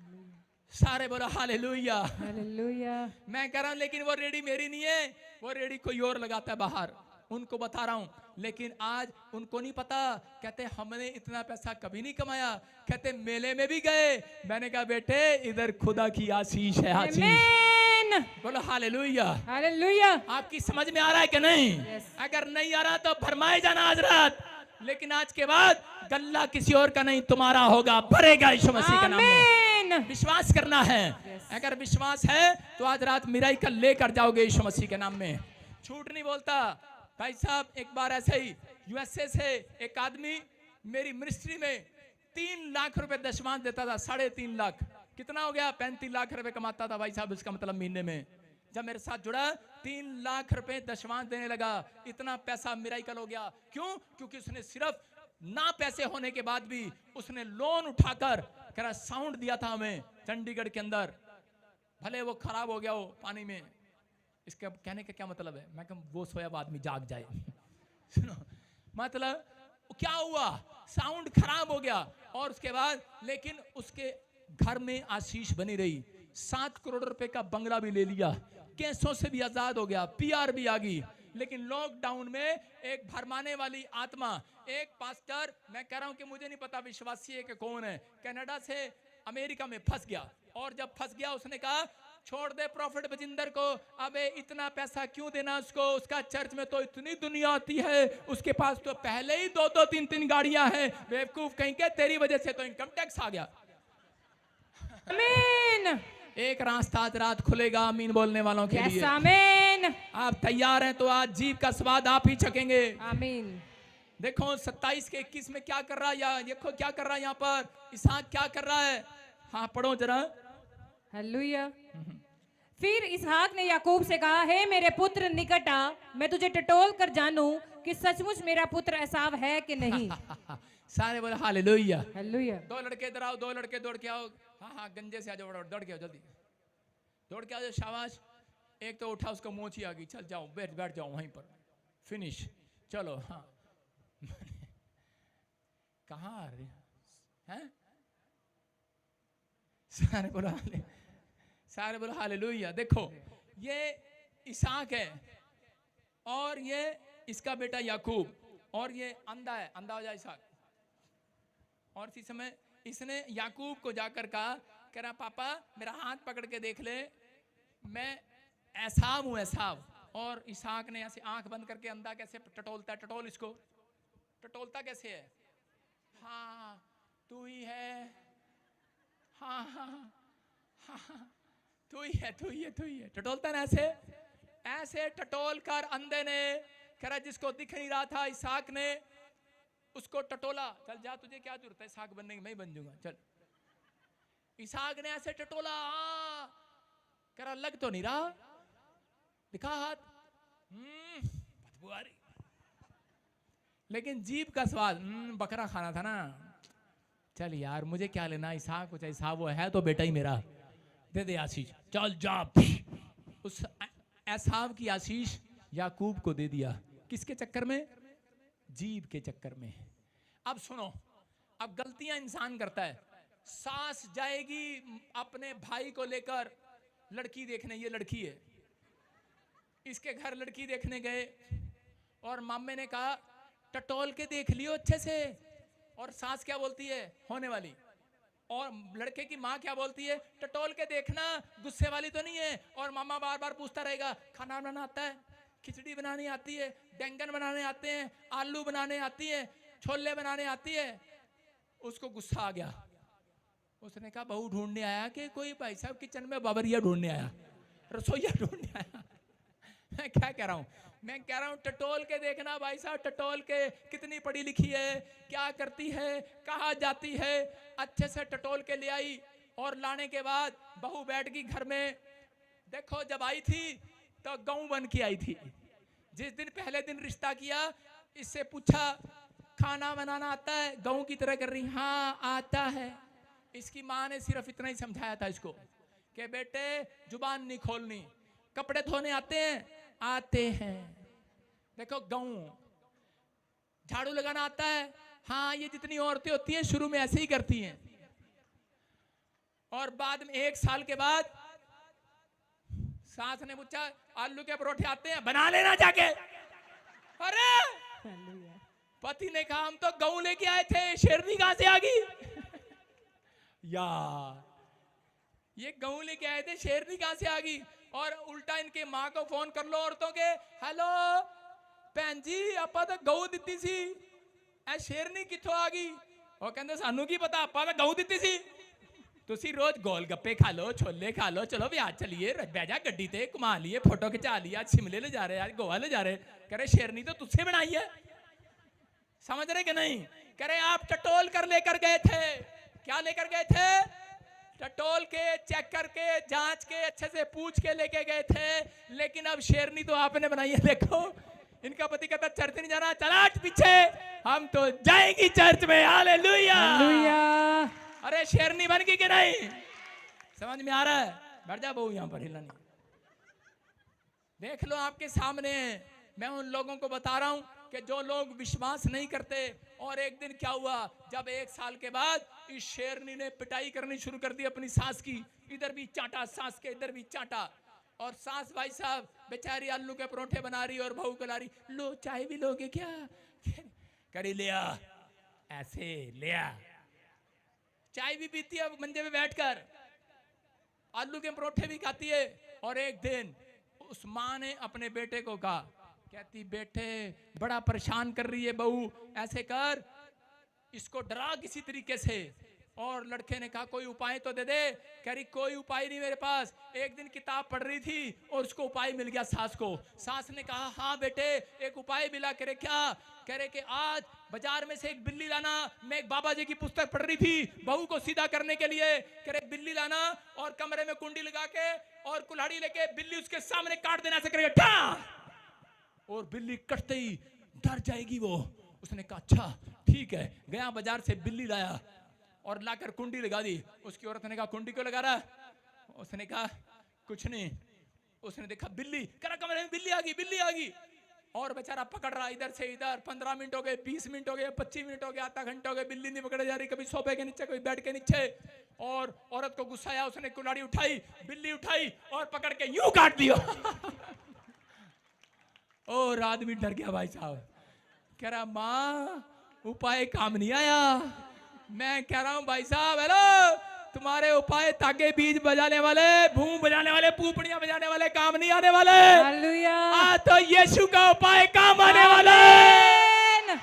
सारे बोलो हालेलुया। हालेलुया। मैं कह रहा हूं लेकिन वो रेडी मेरी नहीं है, वो रेडी कोई और लगाता है बाहर। उनको बता रहा हूं, लेकिन आज उनको नहीं पता। कहते हमने इतना पैसा कभी नहीं कमाया। कहते मेले में भी गए। मैंने कहा बेटे इधर खुदा की आशीष है। आशीष। बोलो हालेलुया। हालेलुया। आपकी समझ में आ रहा है कि नहीं? अगर नहीं आ रहा तो भरमाए जाना आज रात, लेकिन आज के बाद गल्ला किसी और का नहीं, तुम्हारा होगा, भरेगा यीशु मसीह के नाम में। विश्वास करना है। अगर विश्वास है तो आज रात मिराइकल लेकर जाओगे यीशु मसीह के नाम में। झूठ नहीं बोलता भाई साहब। एक बार ऐसे ही यूएसए से एक आदमी मेरी मिनिस्ट्री में 3 लाख रुपए दशमांश देता था, 3.5 लाख, कितना हो गया, 35 लाख रुपए कमाता था भाई साहब, इसका मतलब महीने में। जब मेरे साथ जुड़ा 3 लाख रुपए दशमांश देने लगा, इतना पैसा मिराकल हो गया। क्यों? क्योंकि उसने सिर्फ ना पैसे होने के बाद भी उसने लोन उठाकर कह रहा साउंड दिया था हमें चंडीगढ़ के अंदर, भले वो खराब हो गया हो पानी में। इसके कहने का क्या मतलब है? मैं कहूं वो सोया हुआ आदमी जाग जाए। सुनो, मतलब क्या हुआ, साउंड खराब हो गया और उसके बाद लेकिन उसके घर में आशीष बनी रही। 7 करोड़ रुपए का बंगला भी ले लिया, केसों से भी आजाद हो गया, पीआर भी आ गई। लेकिन लॉकडाउन में एक भरमाने वाली आत्मा, एक पास्टर, मैं कह रहा हूं कि मुझे नहीं पता विश्वासी है कि कौन है, कनाडा से अमेरिका में फंस गया। और जब फंस गया उसने कहा छोड़ दे प्रॉफिट बजिंदर को, अबे इतना पैसा क्यों देना उसको, उसका चर्च में तो इतनी दुनिया आती है, उसके पास तो पहले ही 2-2 3-3 गाड़ियां हैं, बेवकूफ कहीं के, तेरी वजह से तो इनकम टैक्स आ गया। आमीन। एक रास्ता आज रात खुलेगा आमीन बोलने वालों के लिए। आमीन। आप तैयार हैं तो आज जीव का स्वाद आप ही चखेंगे। आमीन। देखो 27 के 21 में क्या कर रहा है, या देखो क्या कर रहा है यहाँ पर, इसहाक क्या कर रहा है। हाँ पढ़ो जरा। हालेलुया। फिर इसहाक ने याकूब से कहा, हे मेरे पुत्र निकट आ, मैं तुझे टटोल कर जानूं कि सचमुच मेरा पुत्र एसाव है कि नहीं। सारे बोले हालेलुया। हालेलुया। 2 लड़के इधर आओ, 2 लड़के दौड़ के आओ। हाँ हाँ गंजे से आ जाओ, दौड़ के आओ जल्दी, दौड़ के आ जाओ, शाबाश। एक तो उठा, उसको मोची आ गई, चल जाओ बैठ जाओ वहीं पर, फिनिश, चलो। हाँ कहाँ आ रहे हैं? सारे बोलो हालेलुया। देखो ये इसहाक है और ये इसका बेटा याकूब, और ये अंधा है, अंधा हो जाए इसहाक। और इसी समय इसने याकूब को जाकर कहा, कह रहा पापा मेरा हाथ पकड़ के देख ले, मैं एसाव हूं, एसाव। और इसहाक ने ऐसे आंख बंद करके, अंधा कैसे टटोलता है, टटोल इसको, टटोलता कैसे है, हाँ तू ही है, हाँ हाँ हाँ तू ही है, तू ही है, तू ही है, टटोलता ना ऐसे, ऐसे टटोल कर अंधे ने, कह रहा जिसको दिख नहीं रहा था इसहाक ने उसको टटोला, चल जा तुझे क्या जरूरत है इसहाक बनने की, मैं ही बन जाऊंगा चल। इसहाक ने ऐसे टटोला, कह रहा लग तो नहीं रहा, दिखा हाथ, बदबू आ रही, लेकिन जीभ का स्वाद, बकरा खाना था ना, चल यार मुझे क्या लेना, इसहाक को, इसहाक वो है तो बेटा ही मेरा, दे दे आशीष, चल जा। उस एसाव की आशीष याकूब को दे दिया, किसके चक्कर में, जीभ के चक्कर में। अब सुनो, अब गलतियां इंसान करता है, सास जाएगी अपने भाई को लेकर लड़की देखने, ये लड़की है, इसके घर लड़की देखने गए और मामे ने कहा टटोल के देख लियो अच्छे से, और सास क्या बोलती है, होने वाली, और लड़के की माँ क्या बोलती है, टटोल के देखना, गुस्से वाली तो नहीं है। और मामा बार बार पूछता रहेगा खाना बनाना आता है, खिचड़ी बनानी आती है, बैंगन बनाने आते हैं, आलू बनाने आती है, छोले बनाने आती है। उसको गुस्सा आ गया, उसने कहा बहू ढूंढने आया कि कोई भाई साहब किचन में बाबरिया ढूंढने आया, रसोईया ढूंढने आया। मैं क्या कह रहा हूँ, मैं कह रहा हूँ टटोल के देखना भाई साहब, टटोल के, कितनी पढ़ी लिखी है, क्या करती है, कहाँ जाती है, अच्छे से टटोल के ले आई। और लाने के बाद बहू बैठ गई घर में। देखो जब आई थी तो गऊ बन के आई थी, जिस दिन पहले दिन रिश्ता किया इससे पूछा खाना बनाना आता है, गऊ की तरह कर रही, हाँ आता है। इसकी माँ ने सिर्फ इतना ही समझाया था इसको कि बेटे जुबान नहीं खोलनी, कपड़े धोने आते हैं, आते हैं। देखो गऊ, झाड़ू लगाना आता है, हाँ ये जितनी औरतें होती हैं शुरू में ऐसे ही करती हैं, और बाद में 1 साल के बाद सास ने पूछा आलू के परोठे आते हैं, बना लेना जाके। अरे पति ने कहा हम तो गऊ लेके आए थे, शेरनी कहां से आ गई। यार ये गऊ लेके आए थे, शेरनी कहां से आ गई। और उल्टा इनके माँ को फोन कर लो औरतों के, हेलो भैन जी आपा तो गऊ दिती सी, ऐ शेरनी किथों आ गई। और कहते सानू की पता, आपा तो गऊ दिती सी। तुसी रोज गोल गप्पे खा लो, छोले खा लो, चलो ब्याह चलिए, बह जा गड्डी ते, घुमा लिए, फोटो खिंचा लिया, शिमले ले जा रहे, आज गोवा ले जा रहे, कह रहे शेरनी तो तुझसे बनाई है। समझ रहे कि नहीं? कह रहे आप टटोल कर लेकर गए थे। क्या लेकर गए थे? टटोल के, चेक करके, जांच के, अच्छे से पूछ के लेके गए थे। लेकिन अब शेरनी तो आपने बनाई है। देखो इनका पति कहता चर्च नहीं जाना, चला पीछे, हम तो जाएंगी चर्च में। Hallelujah, hallelujah. अरे शेरनी बन गई कि नहीं? समझ में आ रहा है? बैठ जा बहू, यहां पर हिलना। देख लो आपके सामने मैं उन लोगों को बता रहा हूं कि जो लोग विश्वास नहीं करते। और एक दिन क्या हुआ, जब 1 साल के बाद इस शेरनी ने पिटाई करनी शुरू कर दी अपनी सास की। इधर भी चाटा, सास के इधर भी चाटा। और सास भाई साहब बेचारी आलू के परोठे बना रही और बहू को ला रही, लो चाय भी लोगे क्या? करी लिया, ऐसे लिया, चाय भी पीती है मंजे में बैठकर, आलू के परोठे भी खाती है। और एक दिन उस माँ ने अपने बेटे को कहा, कहती बेटे बड़ा परेशान कर रही है बहू, ऐसे कर, इसको डरा किसी तरीके से। और लड़के ने कहा कोई उपाय तो दे दे। कह रही कोई उपाय नहीं मेरे पास। एक दिन किताब पढ़ रही थी और उसको उपाय मिल गया सास को। सास ने कहा हाँ बेटे एक उपाय मिला। कह रहे क्या? कह रहे कि आज बाजार में से एक बिल्ली लाना। मैं एक बाबा जी की पुस्तक पढ़ रही थी बहू को सीधा करने के लिए। कह रहे बिल्ली लाना और कमरे में कुंडी लगा के और कुल्हाड़ी लेके बिल्ली उसके सामने काट देना से करेगा, और बिल्ली कटते ही डर जाएगी वो। उसने कहा अच्छा ठीक है। गया बाजार से बिल्ली लाया और लाकर कुंडी लगा दी। उसकी औरत ने कहा कुंडी क्यों लगा रहा? उसने कहा कुछ नहीं। उसने देखा बिल्ली, करा कमरे में बिल्ली आ गई, बिल्ली आ गई। और बेचारा पकड़ रहा इधर से इधर। 15 मिनट हो गए, 20 मिनट हो गए, 25 मिनट हो गए, आधा घंटा हो गया, बिल्ली नहीं पकड़े जा रही। कभी सोफे के नीचे, कभी बेड के नीचे। और औरत को गुस्सा आया, उसने कुल्हाड़ी उठाई, बिल्ली उठाई और पकड़ के यूं काट दिया। और आदमी डर गया भाई साहब। कह रहा माँ उपाय काम नहीं आया। मैं कह रहा हूं भाई साहब हेलो, तुम्हारे उपाय ताके बीज बजाने वाले, भूम बजाने वाले, पुपड़ियां बजाने वाले काम नहीं आने वाले। हालेलुया। आज तो यीशु का उपाय काम आने वाला है।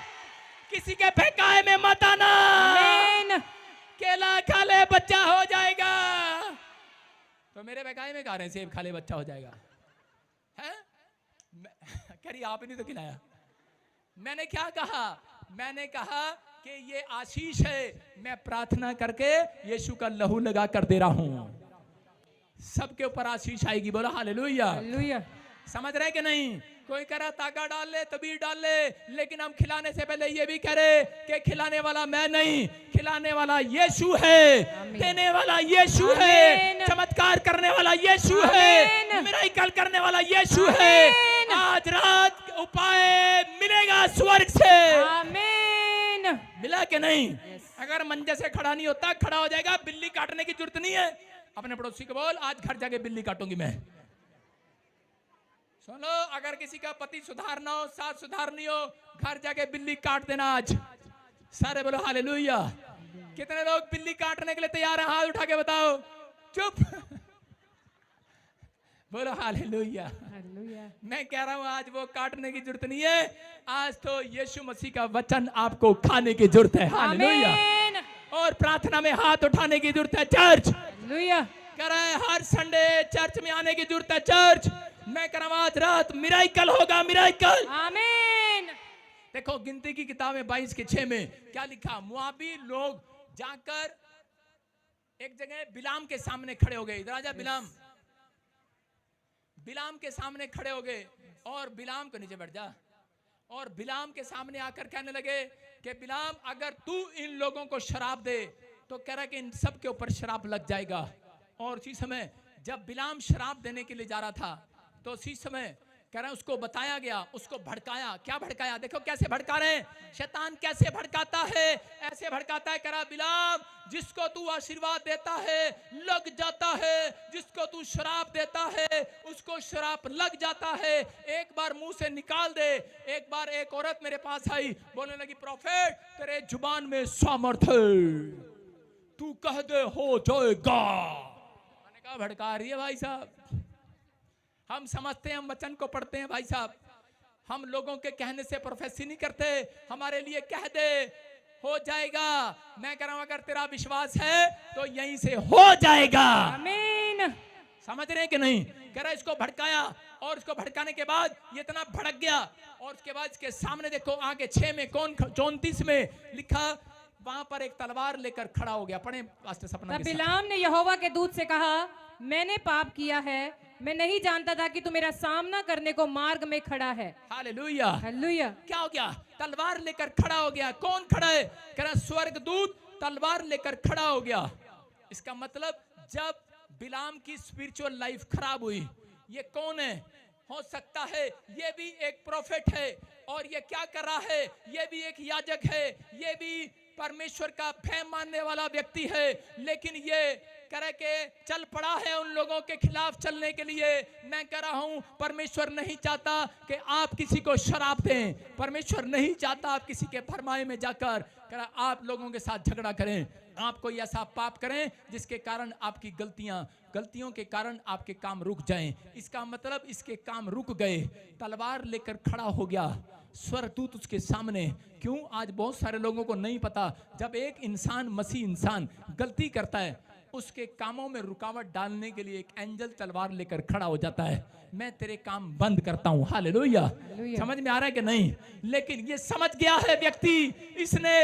किसी के फेंकाए में मत आना। आमीन। केला खा ले बच्चा हो जाएगा। तो मेरे फेंकाए में खा रहे हैं सेब खा ले बच्चा हो जाएगा है? कह रही आपने तो खिलाया। मैंने क्या कहा? मैंने कहा कि ये आशीष है, मैं प्रार्थना करके यीशु का लहू लगा कर दे रहा हूं, सबके ऊपर आशीष आएगी। बोला हालेलुया। हालेलुया। समझ रहे कि नहीं? कोई कह रहा ताका डाल ले, तबीर डाल ले, लेकिन हम खिलाने से पहले ये भी कह रहे कि खिलाने वाला मैं नहीं, खिलाने वाला यीशु है, देने वाला यीशु है, चमत्कार करने वाला यीशु है, मिरेकल करने वाला यीशु है। आज रात उपाय मिलेगा स्वर्ग से। आमीन। मिला कि नहीं? अगर मंजे से खड़ा नहीं होता, खड़ा हो जाएगा। बिल्ली काटने की जरूरत नहीं है। अपने पड़ोसी को बोल आज घर जाके बिल्ली काटूंगी मैं। सुनो, अगर किसी का पति सुधारना हो, सास सुधारनी हो, घर जाके बिल्ली काट देना आज। सारे बोलो हालेलुया। कितने लोग बिल्ली काटने के लिए तैयार हैं? हाथ उठा के बताओ। चुप। बोलो हालेलुया। हालेलुया। मैं कह रहा हूं आज वो काटने की जरूरत नहीं है। आज तो यीशु मसीह का वचन आपको खाने की जरूरत है। हालेलुया। और प्रार्थना में हाथ उठाने की जरूरत है। Church hallelujah. कह रहा है हर संडे चर्च में आने की जरूरत है। चर्च मैं कह रहा हूं आज रात मिरेकल होगा, मिरेकल। आमीन। देखो गिनती की किताब में 22:6 में क्या लिखा? मुआबी लोग जाकर एक जगह बिलाम के सामने खड़े हो गए। राजा बिलाम के सामने खड़े हो गए और बिलाम को नीचे बैठ जा। और बिलाम के सामने आकर कहने लगे कि बिलाम अगर तू इन लोगों को शराब दे तो कह रहा कि इन सब के ऊपर शराब लग जाएगा। और उसी समय जब बिलाम शराब देने के लिए जा रहा था तो उसी समय कह रहा है उसको बताया गया, उसको भड़काया। क्या भड़काया? देखो कैसे भड़का रहे हैं। शैतान कैसे भड़काता है? ऐसे भड़काता है। कह रहा बिलाम जिसको तू आशीर्वाद देता है लग जाता है, जिसको तू शराब देता है उसको शराब लग जाता है। एक बार मुंह से निकाल दे। एक बार एक औरत मेरे पास आई, बोलने लगी प्रॉफिट तेरे जुबान में सामर्थ है, तू कह दे हो जाएगा। मैंने कहा भड़का रही है भाई साहब। हम समझते हैं, हम वचन को पढ़ते हैं भाई साहब, हम लोगों के कहने से प्रोफेसी नहीं करते। हमारे लिए कह दे हो जाएगा। मैं कह रहा हूं अगर तेरा विश्वास है तो यहीं से हो जाएगा। आमीन। समझ रहे हैं कि नहीं? कह रहा इसको भड़काया और इसको भड़काने के बाद ये इतना भड़क गया और उसके बाद इसके सामने देखो आगे 6 में 34 में लिखा, वहां पर एक तलवार लेकर खड़ा हो गया। पढ़े पास्टर सपना। तब बिलाम ने यहोवा के दूत से कहा, मैंने पाप किया है, मैं नहीं जानता था कि तू मेरा सामना करने को मार्ग में खड़ा है। Hallelujah, hallelujah. क्या हो गया? तलवार लेकर खड़ा हो गया। कौन खड़ा है? कह रहा स्वर्गदूत तलवार लेकर खड़ा हो गया। इसका मतलब जब बिलाम की स्पिरिचुअल लाइफ खराब हुई, ये कौन है? हो सकता है ये भी एक प्रोफेट है, और ये क्या कर रहा है? ये भी एक याजक है, ये भी परमेश्वर का भय मानने वाला व्यक्ति है, लेकिन ये करे के चल पड़ा है उन लोगों के खिलाफ चलने के लिए। मैं कह रहा हूं परमेश्वर नहीं चाहता कि आप किसी को शराब दें, परमेश्वर नहीं चाहता आप किसी के फरमाए में जाकर आप लोगों के साथ झगड़ा करें, आप कोई ऐसा पाप करें जिसके कारण आपकी गलतियों के कारण आपके काम रुक जाएं। इसका मतलब इसके काम रुक गए। तलवार लेकर खड़ा हो गया स्वर्गदूत उसके सामने। क्यों? आज बहुत सारे लोगों को नहीं पता, जब एक इंसान, मसीह इंसान गलती करता है, उसके कामों में रुकावट डालने के लिए एक एंजल तलवार लेकर खड़ा हो जाता है। मैं तेरे काम बंद करता हूं। हालेलुया। समझ में आ रहा है कि नहीं? लेकिन ये समझ गया है व्यक्ति, इसने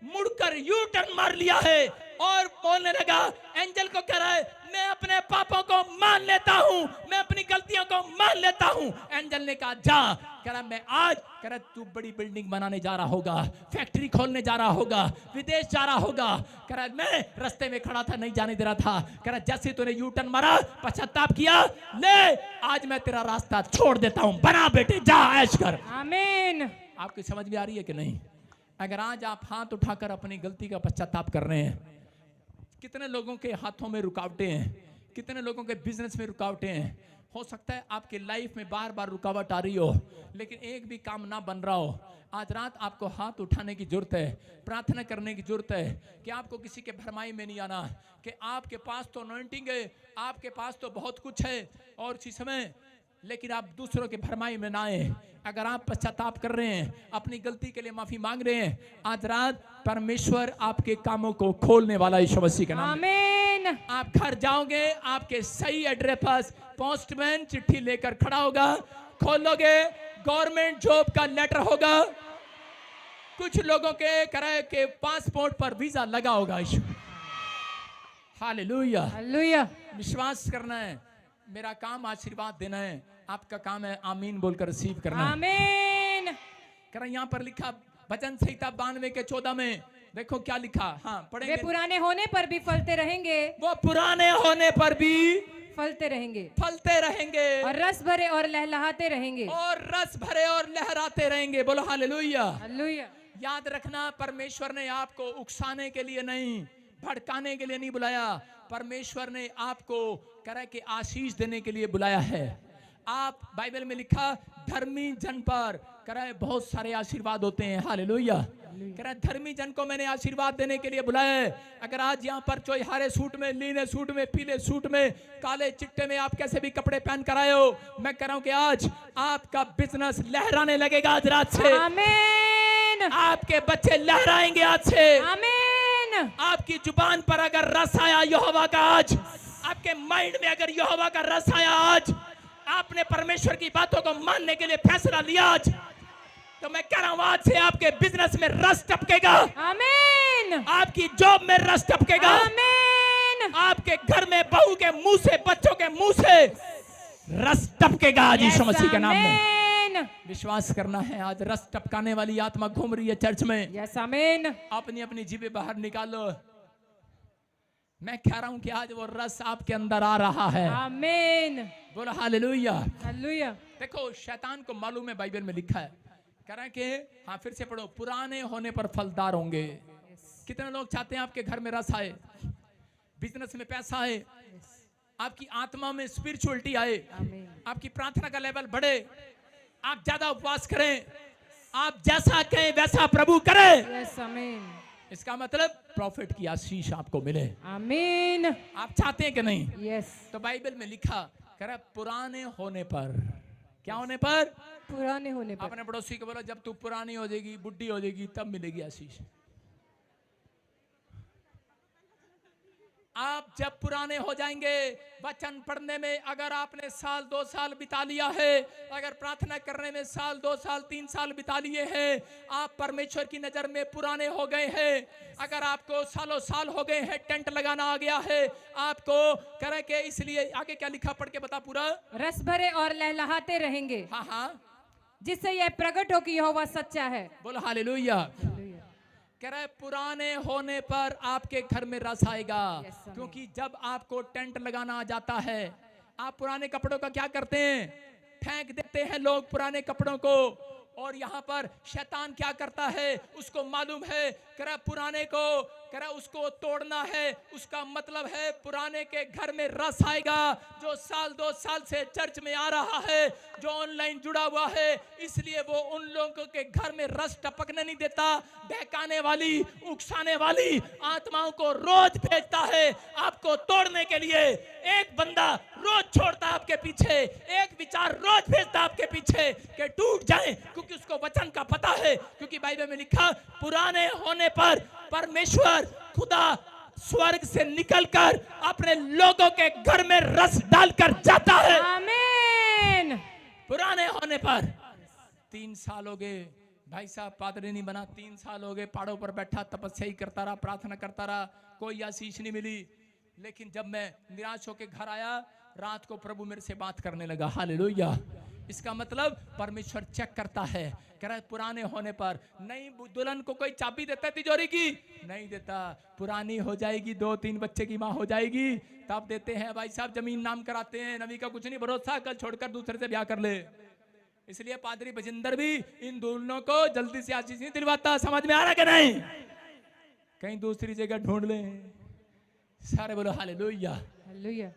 मुड़कर यू टर्न मार लिया है और बोलने लगा, एंजल को कह रहा है, मैं अपने पापों को मान लेता हूं, मैं अपनी गलतियों को मान लेता हूं। एंजल ने कहा जा। कह रहा मैं आज, कह रहा तू बड़ी बिल्डिंग बनाने जा रहा होगा, फैक्ट्री खोलने जा रहा होगा, विदेश जा रहा होगा। कह रहा मैं रास्ते में खड़ा था, नहीं जाने दे रहा था। कह रहा जैसे तूने यू टर्न मारा, पश्चाताप किया, ले आज मैं तेरा रास्ता छोड़ देता हूं, बना बेटे जा, ऐश कर। आमीन। आपकी समझ में आ रही है कि नहीं? अगर आज आप हाथ उठाकर अपनी गलती का पश्चाताप कर रहे हैं, कितने लोगों के हाथों में रुकावटें हैं, कितने लोगों के बिजनेस में रुकावटें हैं। हो सकता है आपके लाइफ में बार बार रुकावट आ रही हो, लेकिन एक भी काम ना बन रहा हो। आज रात आपको हाथ उठाने की जरूरत है, प्रार्थना करने की जरूरत है कि आपको किसी के भरमाई में नहीं आना, कि आपके पास तो अनॉइंटिंग है, आपके पास तो बहुत कुछ है और इसी समय, लेकिन आप दूसरों के भरमाई में ना आए। अगर आप पश्चाताप कर रहे हैं, अपनी गलती के लिए माफी मांग रहे हैं, आज रात परमेश्वर आपके कामों को खोलने वाला यीशु मसीह के नाम। आमीन। आप घर जाओगे, आपके सही एड्रेस पर पोस्टमैन चिट्ठी लेकर खड़ा होगा, खोलोगे, गवर्नमेंट जॉब का लेटर होगा, कुछ लोगों के कराए के पासपोर्ट पर वीजा लगा होगा। Hallelujah, hallelujah. विश्वास करना है, मेरा काम आशीर्वाद देना है, आपका काम है आमीन बोलकर रिसीव करना। आमीन। कर यहाँ पर लिखा भजन संहिता 92 के 14 में, देखो क्या लिखा। हाँ पढ़ेंगे। वे पुराने होने पर भी फलते रहेंगे, वो पुराने होने पर भी फलते रहेंगे, फलते रहेंगे, और रस भरे और लहलहाते रहेंगे, और रस भरे और लहराते रहेंगे। बोलो हालेलुया। हालेलुया। याद रखना, परमेश्वर ने आपको उकसाने के लिए नहीं, भड़काने के लिए नहीं बुलाया, परमेश्वर ने आपको करे कि आशीष देने के लिए बुलाया है। आप बाइबल में लिखा, धर्मी जन पर करे बहुत सारे आशीर्वाद होते हैं। हालेलुया। करे धर्मी जन को मैंने आशीर्वाद देने के लिए बुलाया है। अगर आज यहाँ पर कोई हरे सूट में, नीले सूट में, पीले सूट में, काले चिट्टे में, आप कैसे भी कपड़े पहन कर आए हो, मैं कह रहा हूँ कि आज आपका बिजनेस लहराने लगेगा। आज रात से आमीन। आपके बच्चे लहराएंगे आज से। आमीन। आपकी जुबान पर अगर रस आया यहोवा का, आज आपके माइंड में अगर यहोवा का रस आया, आज आपने परमेश्वर की बातों को मानने के लिए फैसला लिया, आज तो मैं कह रहा हूं आज से आपके बिजनेस में रस टपकेगा। आमीन। आपकी जॉब में रस टपकेगा। आमीन। आपके घर में बहू के मुंह से, बच्चों के मुंह से रस टपकेगा आज यीशु मसीह के नाम में। विश्वास करना है, आज रस टपकाने वाली आत्मा घूम रही है चर्च में। यस आमीन। अपनी अपनी जीभें बाहर निकालो। मैं कह रहा हूं कि आज वो रस आपके अंदर आ रहा है। आमीन। बोलो हालेलुया। हालेलुया। देखो शैतान को मालूम है, बाइबल में लिखा है, कह रहा है कि हाँ फिर से पढ़ो, पुराने होने पर फलदार होंगे। कितने लोग चाहते हैं आपके घर में रस आए, बिजनेस में पैसा आए, आपकी आत्मा में स्पिरिचुअलिटी आए, आपकी प्रार्थना का लेवल बढ़े, आप ज्यादा उपवास करें, आप जैसा कहें वैसा प्रभु करे। यस आमीन। इसका मतलब प्रॉफिट की आशीष आपको मिले। आमीन। आप चाहते हैं कि नहीं? यस। तो बाइबल में लिखा, कह रहा पुराने होने पर, क्या होने पर? पुराने होने पर। अपने पड़ोसी को बोलो, जब तू पुरानी हो जाएगी, बुढ़ी हो जाएगी, तब मिलेगी आशीष। आप जब पुराने हो जाएंगे, वचन पढ़ने में अगर आपने साल 2 साल बिता लिया है, अगर प्रार्थना करने में साल 2 साल 3 साल बिता लिए हैं, आप परमेश्वर की नजर में पुराने हो गए हैं। अगर आपको सालों साल हो गए हैं, टेंट लगाना आ गया है आपको, करे के इसलिए आगे क्या लिखा, पढ़ के बता पूरा। रस भरे और लहलहाते रहेंगे, हाँ हाँ, जिससे यह प्रकट हो कि यहोवा सच्चा है। बोलो हालेलुया। कह रहे पुराने होने पर आपके घर में रस आएगा। क्योंकि जब आपको टेंट लगाना आ जाता है, आप पुराने कपड़ों का क्या करते हैं, फेंक देते हैं लोग पुराने कपड़ों को। और यहाँ पर शैतान क्या करता है, उसको मालूम है, कह रहा पुराने को, कह रहा उसको तोड़ना है। उसका मतलब है पुराने के घर में रस आएगा। जो साल 2 साल से चर्च में आ रहा है, जो ऑनलाइन जुड़ा हुआ है, इसलिए वो उन लोगों के घर में रस टपकने नहीं देता। बहकाने वाली, उकसाने वाली आत्माओं को रोज भेजता है आपको तोड़ने के लिए। एक बंदा रोज छोड़ता है आपके पीछे, एक विचार रोज भेजता है आपके पीछे कि टूट जाए, क्योंकि उसको वचन का पता है। क्योंकि बाइबल में लिखा, पुराने होने पर परमेश्वर खुदा स्वर्ग से निकलकर अपने लोगों के घर में रस डालकर जाता है। आमीन। पुराने होने पर 3 साल हो गए भाई साहब, पादरी नहीं बना, 3 साल हो गए पहाड़ों पर बैठा तपस्या ही करता रहा, प्रार्थना करता रहा, कोई आशीष नहीं मिली। लेकिन जब मैं निराश होकर घर आया, रात को प्रभु मेरे से बात करने लगा। हालेलुया। इसका मतलब परमेश्वर चेक करता है। कह रहा है पुराने होने पर, नई दुल्हन को कोई चाबी देता है तिजोरी की? नहीं देता। पुरानी हो जाएगी, 2-3 बच्चे की माँ हो जाएगी, तब देते हैं। भाई साहब जमीन नाम कराते हैं, नबी का कुछ नहीं भरोसा, कल छोड़कर दूसरे से ब्याह कर ले। इसलिए पादरी बजिंदर भी इन दोनों को जल्दी से आशीष नहीं दिलवाता। समझ में आ रहा कि नहीं? कहीं दूसरी जगह ढूंढ ले। सारे बोलो हालेलुया।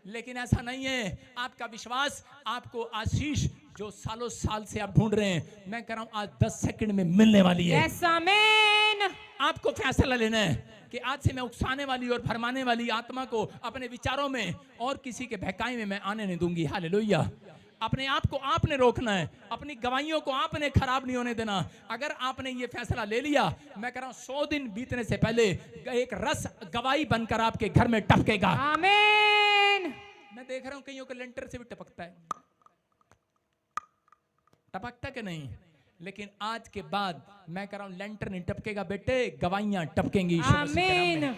लेकिन ऐसा नहीं है। आपका विश्वास आपको आशीष जो सालों साल से आप ढूंढ रहे हैं, मैं कह रहा हूं आज 10 सेकंड में मिलने वाली है। यस आमीन। आपको फैसला लेना है कि आज से मैं उकसाने वाली और भरमाने वाली आत्मा को अपने विचारों में और किसी के बहकाई में मैं आने नहीं दूंगी। हालेलुया। अपने आप को आपने रोकना है, अपनी गवाहियों को आपने खराब नहीं होने देना। अगर आपने ये फैसला ले लिया, मैं कह रहा हूं 100 दिन बीतने से पहले एक रस गवाही बनकर आपके घर में टपकेगा। आमीन। मैं देख रहा हूं कईयों के लेंटर से भी टपकता है, टपकता कि नहीं? लेकिन आज के बाद मैं कह रहा हूं लेंटर नहीं टपकेगा बेटे, गवाहियां टपकेंगे। आमीन।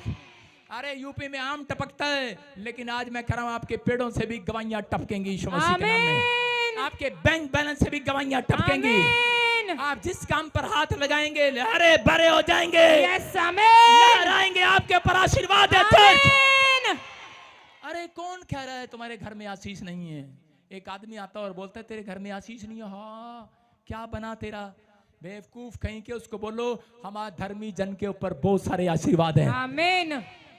अरे यूपी में आम टपकता है, लेकिन आज मैं कह रहा हूं आपके पेड़ों से भी गवाहियां टपकेंगी यीशु मसीह के नाम में। आपके बैंक बैलेंस से भी गवाहियां टपकेंगी। आप जिस काम पर हाथ लगाएंगे, अरे बड़े हो जाएंगे। यस आमीन। लहराएंगे आपके ऊपर आशीर्वाद है। चर्च, अरे कौन कह रहा है तुम्हारे घर में आशीष नहीं है? एक आदमी आता और बोलता है तेरे घर में आशीष नहीं है। हाँ, क्या बना तेरा? बेवकूफ कहीं के, उसको बोलो हमारे धर्मी जन के ऊपर बहुत सारे आशीर्वाद हैं। आमीन।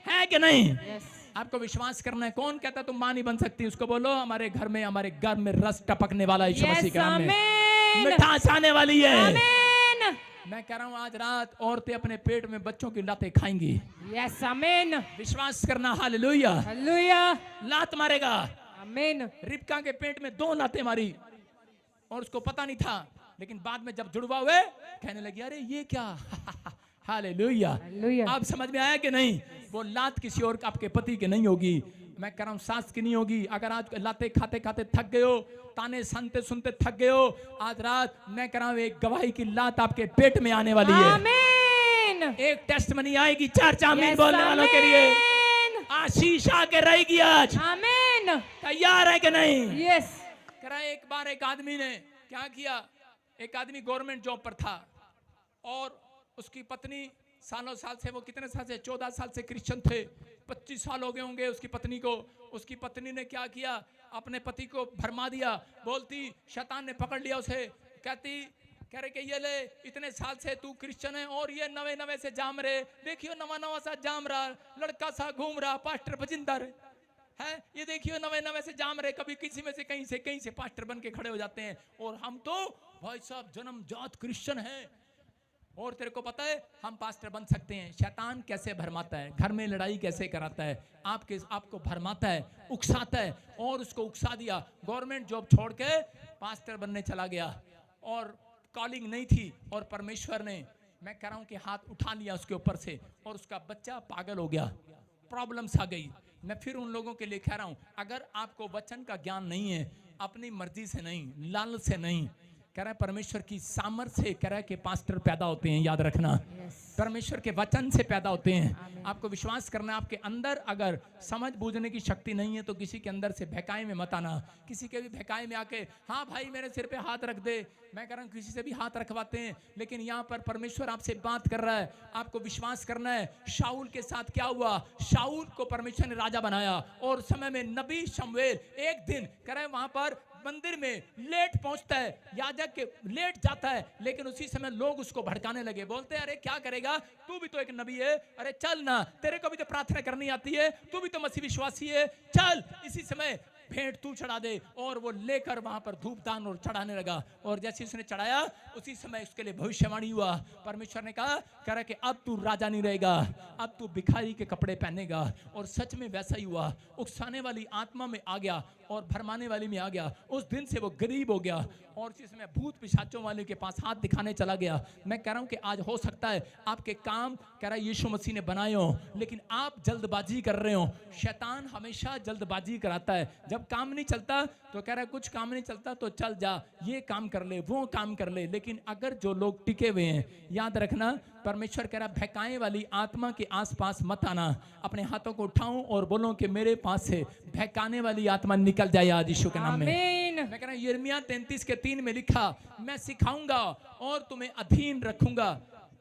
है कि नहीं? yes. आपको विश्वास करना है। कौन कहता है तुम मां नहीं बन सकती? उसको बोलो हमारे घर में रस टपकने वाला है। यीशु मसीह के नाम में मिठास आने वाली है। आमीन। मैं कह रहा हूं आज रात औरतें अपने पेट में बच्चों की लातें खाएंगी। यस आमीन। विश्वास करना। हालेलुया। हालेलुया। लात मारेगा। आमीन। रिबका के पेट में 2 लातें मारी और उसको पता नहीं था, लेकिन बाद में जब जुड़वा हुए कहने लगी अरे ये क्या। हालेलुया। आप समझ में आया कि नहीं? वो लात किसी और आपके पति की नहीं होगी, मैं कह रहा हूं सास की नहीं होगी। अगर आज लाते खाते खाते थक गए हो, ताने सुनते सुनते थक गए हो, आज रात मैं कह रहा हूं एक गवाही की लात आपके पेट में आने वाली है। आमीन। एक टेस्टमनी आएगी 4 आमीन बोलने वालों के लिए। आशीष आके रहेगी आज। आमीन। तैयार है कि नहीं? यस। कह रहा एक बार एक आदमी ने क्या किया, एक आदमी गवर्नमेंट जॉब पर था और उसकी पत्नी सालों साल से, वो कितने साल से, 14 साल से क्रिश्चियन थे। 25 साल हो गए होंगे उसकी पत्नी को। उसकी पत्नी ने क्या किया, अपने पति को भरमा दिया। बोलती शैतान ने पकड़ लिया उसे, कहती कह रहे कि ये ले इतने साल से तू क्रिश्चियन है और ये नवे नवे से जाम रहे, देखियो नवा नवा सा जाम रहा, लड़का सा घूम रहा, पास्टर बजिंदर है, ये देखियो नवे नवे से जाम रहे, कभी किसी में से कहीं से पास्टर बन के खड़े हो जाते हैं। और हम तो भाई साहब जन्मजात क्रिश्चियन हैं और तेरे को पता है हम पास्टर बन सकते हैं। शैतान कैसे भरमाता है, घर में लड़ाई कैसे कराता है, आपको भरमाता है, उकसाता है। और उसको उकसा दिया, गवर्नमेंट जॉब छोड़ के पास्टर बनने चला गया और कॉलिंग नहीं थी। और परमेश्वर ने, मैं कह रहा हूं कि हाथ उठा लिया उसके ऊपर से और उसका बच्चा पागल हो गया, प्रॉब्लम्स आ गई। मैं फिर उन लोगों के लिए कह रहा हूं, अगर आपको वचन का ज्ञान नहीं है, अपनी मर्जी से नहीं, लालच से नहीं, कह रहा है परमेश्वर की सामर्थ्य से, कह रहा है कि पास्टर पैदा होते हैं, याद रखना। परमेश्वर के वचन से पैदा होते हैं। आपको विश्वास करना, आपके अंदर अगर समझ बूझने की शक्ति नहीं है तो किसी के अंदर से बहकाए में मत आना। किसी के भी बहकाए में आके हाँ भाई मेरे सिर पे हाथ रख दे, मैं कह रहा हूँ किसी से भी हाथ रखवाते हैं, लेकिन यहाँ पर परमेश्वर आपसे बात कर रहा है, आपको विश्वास करना है। शाऊल के साथ क्या हुआ? शाऊल को परमेश्वर ने राजा बनाया और समय में नबी शमूएल एक दिन कह रहे वहां पर मंदिर में लेट पहुंचता है, याजक के लेट जाता है, लेकिन उसी समय लोग उसको भड़काने लगे, बोलते हैं अरे क्या करेगा, तू भी तो एक नबी है, अरे चल ना, तेरे को भी तो प्रार्थना करनी आती है, तू भी तो मसीह विश्वासी है, चल इसी समय भेंट तू चढ़ा दे। और वो लेकर वहां पर धूपदान और चढ़ाने लगा, और जैसे उसने चढ़ाया उसी समय उसके लिए भविष्यवाणी हुआ। परमेश्वर ने कहा कह रहा कि अब तू राजा नहीं रहेगा, अब तू भिखारी के कपड़े पहनेगा। और सच में वैसा ही हुआ, उकसाने वाली आत्मा में आ गया और भरमाने वाली में आ गया। उस दिन से वो गरीब हो गया और जिसमें भूत पिशाचों वाले के पास हाथ दिखाने चला गया। मैं कह रहा हूं कि आज हो सकता है आपके काम कह रहा है यीशु मसीह ने बनाए हो, लेकिन आप जल्दबाजी कर रहे हो। शैतान हमेशा जल्दबाजी कराता है, जब काम नहीं चलता तो कह रहा है कुछ काम नहीं चलता तो चल जा, ये काम कर ले, वो काम कर ले। लेकिन अगर जो लोग टिके हुए हैं, याद रखना परमेश्वर कह रहा बहकाने वाली आत्मा के आसपास मत आना। अपने हाथों को उठाऊं और बोलो कि मेरे पास से बहकाने वाली आत्मा निकल जाए आज यीशु के नाम में। मैं कह रहा हूं यिर्मयाह 33:3 में लिखा, मैं सिखाऊंगा और तुम्हें अधीन रखूंगा।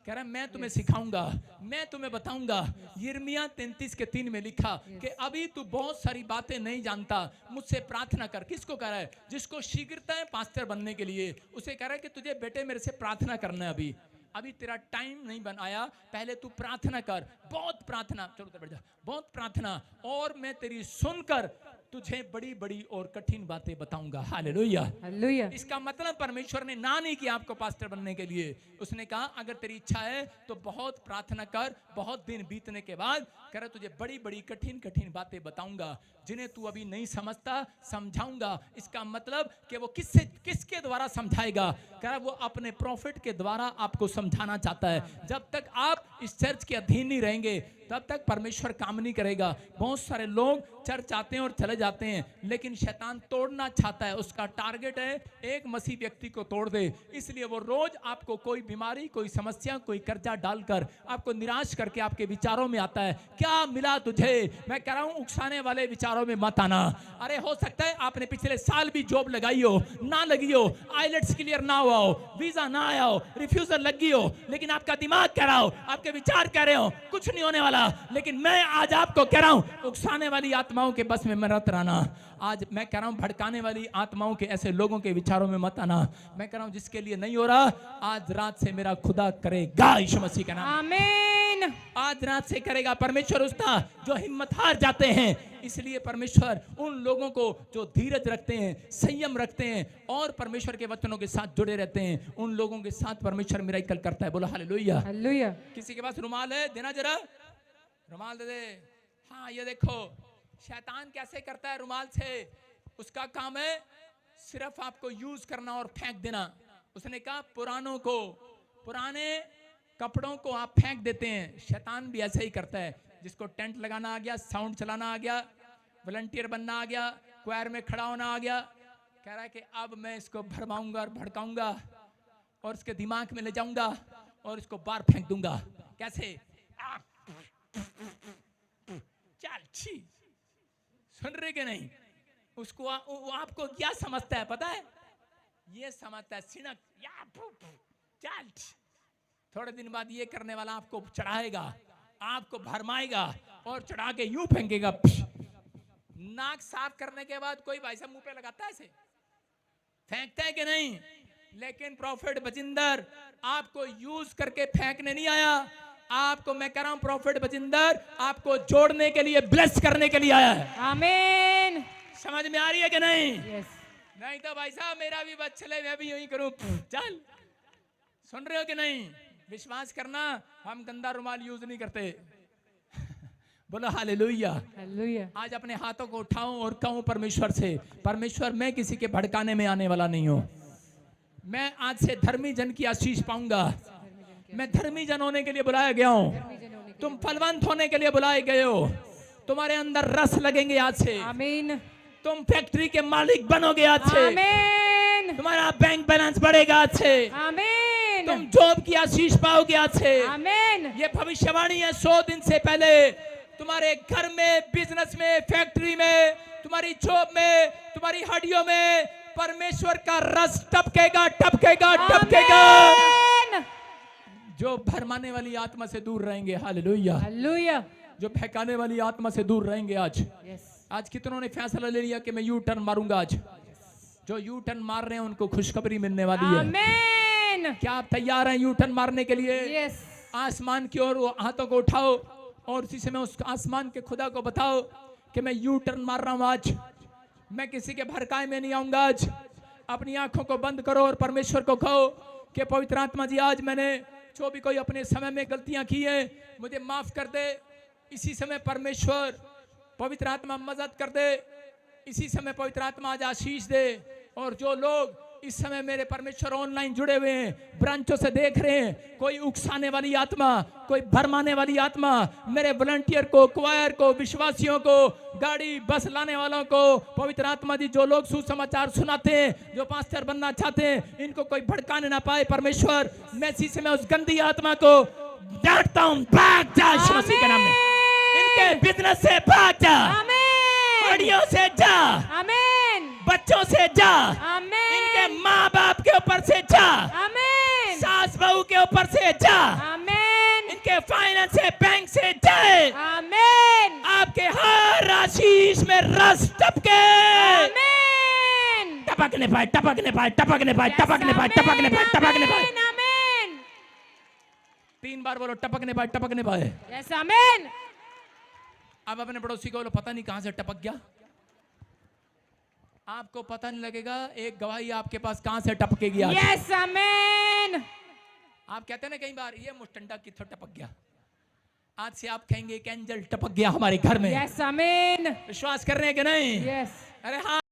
कह रहा मैं तुम्हें सिखाऊंगा, मैं तुम्हें बताऊंगा। यिर्मयाह 33:3 में लिखा कि अभी तू बहुत सारी बातें नहीं जानता, मुझसे प्रार्थना कर। किसको कह रहा है? जिसको शीघ्रता है पास्टर बनने के लिए, उसे कह रहा है कि तुझे बेटे मेरे से प्रार्थना करना है। अभी तेरा टाइम नहीं बन आया, पहले तू प्रार्थना कर, बहुत प्रार्थना, चलो बैठ जा, बहुत प्रार्थना, और मैं तेरी सुनकर तुझे बड़ी बड़ी और कठिन बातें बताऊंगा। Hallelujah, hallelujah. इसका मतलब परमेश्वर ने ना नहीं किया आपको पास्टर बनने के लिए, उसने कहा अगर तेरी इच्छा है तो बहुत प्रार्थना कर, बहुत दिन बीतने के बाद कह रहा तुझे बड़ी बड़ी कठिन कठिन बातें बताऊंगा, जिन्हें तू अभी नहीं समझता, समझाऊंगा। इसका मतलब कि वो किसके द्वारा समझाएगा? कह रहा वो अपने प्रॉफिट के द्वारा आपको समझाना चाहता है। जब तक आप इस चर्च के अधीन नहीं रहेंगे तब तक परमेश्वर काम नहीं करेगा। बहुत सारे लोग चर्च आते हैं और चले जाते हैं, लेकिन शैतान तोड़ना चाहता है, उसका टारगेट है एक मसीह व्यक्ति को तोड़ दे। इसलिए वो रोज आपको कोई बीमारी, कोई समस्या, कोई कर्जा डालकर आपको निराश करके आपके विचारों में आता है, क्या मिला तुझे? मैं कह रहा हूं उकसाने वाले विचारों में मत आना। अरे हो सकता है आपने पिछले साल भी जॉब लगाई हो, ना लगी हो, आईलेट्स क्लियर ना हुआ हो, वीजा ना आया हो, रिफ्यूजल लगी हो, लेकिन आपका दिमाग कह रहा हो, आपके विचार कह रहे हो कुछ नहीं होने वाला। लेकिन मैं आज आपको कह रहा हूं उकसाने वाली आत्माओं के बस में मत रहना। आज मैं कह रहा हूं भड़काने वाली आत्माओं के ऐसे लोगों के विचारों में मत आना। मैं कह रहा हूं जिसके लिए नहीं हो रहा, आज रात से मेरा खुदा करेगा, यीशु मसीह का नाम, आमीन। आज रात से करेगा परमेश्वर। उसका जो हिम्मत हार जाते हैं, इसलिए परमेश्वर उन लोगों को जो धीरज रखते हैं, संयम रखते हैं और परमेश्वर के वचनों के साथ जुड़े रहते हैं, उन लोगों के साथ परमेश्वर मिराकल करता है। बोलो हालेलुया, हालेलुया। किसी के पास रुमाल है? देना जरा, रुमाल दे दे। हाँ ये देखो शैतान कैसे करता है रुमाल से। उसका काम है सिर्फ आपको यूज करना और फेंक देना। उसने कहा पुराने कपड़ों को आप फेंक देते हैं। शैतान भी ऐसे ही करता है। जिसको टेंट लगाना आ गया, साउंड चलाना आ गया, वॉलंटियर बनना आ गया, क्वायर में खड़ा होना आ गया, कह रहा है कि अब मैं इसको भरमाऊंगा और भड़काऊंगा और इसके दिमाग में ले जाऊंगा और इसको बाहर फेंक दूंगा। कैसे? चल छी, सुन रहे कि नहीं? उसको वो आपको क्या समझता है पता है? ये समझता है सिनक या चल। थोड़े दिन बाद ये करने वाला आपको चढ़ाएगा, आपको भरमाएगा और चढ़ा के यूं फेंकेगा। नाक साफ करने के बाद कोई भाई साहब मुंह पे लगाता है, ऐसे फेंकता है कि नहीं? लेकिन प्रॉफिट बजिंदर आपको यूज करके फेंकने नहीं आया। आपको मैं कह रहा हूं प्रॉफिट बजिंदर आपको जोड़ने के लिए, ब्लेस करने के लिए आया है। आमीन। समझ में आ रही है कि नहीं? yes. नहीं तो भाई साहब मेरा भी बस चले, मैं भी यूं ही करूं, चल। सुन रहे हो कि नहीं? विश्वास करना, हम गंदा रुमाल यूज नहीं करते। बोलो हालेलुया, हालेलुया। आज अपने हाथों को उठाऊं और कहूं परमेश्वर से, परमेश्वर मैं किसी के भड़काने में आने वाला नहीं हूं। मैं आज से धर्मी जन की आशीष पाऊंगा। मैं धर्मी जन होने के लिए बुलाया गया हूं। तुम फलवंत होने के लिए बुलाए गए हो। तुम्हारे अंदर रस लगेंगे आज से। आमीन। तुम फैक्ट्री के मालिक बनोगे आज से। आमीन। तुम्हारा बैंक बैलेंस बढ़ेगा आज से। आमीन। तुम जॉब की आशीष पाओगे आज से। आमीन। ये भविष्यवाणी है 100 दिन से पहले। तुम्हारे घर में, बिजनेस में, फैक्ट्री में, तुम्हारी जॉब में, तुम्हारी हड्डियों में परमेश्वर का रस टपकेगा, टपकेगा, टपकेगा। जो भरमाने वाली आत्मा से दूर रहेंगे, हालेलुया, हालेलुया, जो बहकाने वाली आत्मा से दूर रहेंगे आज। आज कितनों ने फैसला ले लिया कि मैं यू टर्न मारूंगा। आज जो यू टर्न मार रहे हैं उनको खुशखबरी मिलने वाली है। आमीन। क्या आप तैयार हैं यू टर्न मारने के लिए? यस। आसमान की ओर हाथों को उठाओ और उसी समय उस आसमान के खुदा को बताओ कि मैं यू टर्न मार रहा हूं। आज मैं किसी के भड़काए में नहीं आऊंगा। आज अपनी आंखों को बंद करो और परमेश्वर को कहो कि पवित्र आत्मा जी, आज मैंने जो भी कोई अपने समय में गलतियां की है मुझे माफ कर दे। इसी समय परमेश्वर पवित्र आत्मा मदद कर दे। इसी समय पवित्र आत्मा आज आशीष दे। और जो लोग इस समय मेरे परमेश्वर ऑनलाइन जुड़े हुए हैं, ब्रांचों से देख रहे हैं, कोई उकसाने वाली आत्मा, कोई भरमाने वाली आत्मा मेरे वॉलंटियर को, क्वायर को, विश्वासियों को, गाड़ी बस लाने वालों को, पवित्र आत्मा जी जो लोग सुसमाचार सुनाते हैं, जो पास्टर बनना चाहते हैं, इनको कोई भड़काने ना पाए। परमेश्वर मैं इसी समय उस गंदी आत्मा को डांटता हूं, भाग जा यीशु मसीह के नाम में। इनके बिजनेस से भाग जा, गाड़ियों से जा, बच्चों से जा, इनके माँ बाप के ऊपर से जा, सास बहू के ऊपर से जा, इनके फाइनेंस से, बैंक से जाए। आपके हर आशीष में रस टपके, टपकने पाए, टपकने पाए, टपकने पाए, टपकने पाए, टपकने पाए, टपकने पाए। 3 बार बोलो, टपकने पाए, टपकने पाए। यस, आमीन। अब अपने पड़ोसी को बोलो, पता नहीं कहां से टपक गया। आपको पता नहीं लगेगा एक गवाही आपके पास कहां से टपकेगी। यस, आमीन। आप कहते हैं ना कई बार, ये मुस्टंडा किथों टपक गया। आज से आप कहेंगे एक एंजल टपक गया हमारे घर में। यस, आमीन। विश्वास कर रहे हैं कि नहीं? यस। अरे हाँ।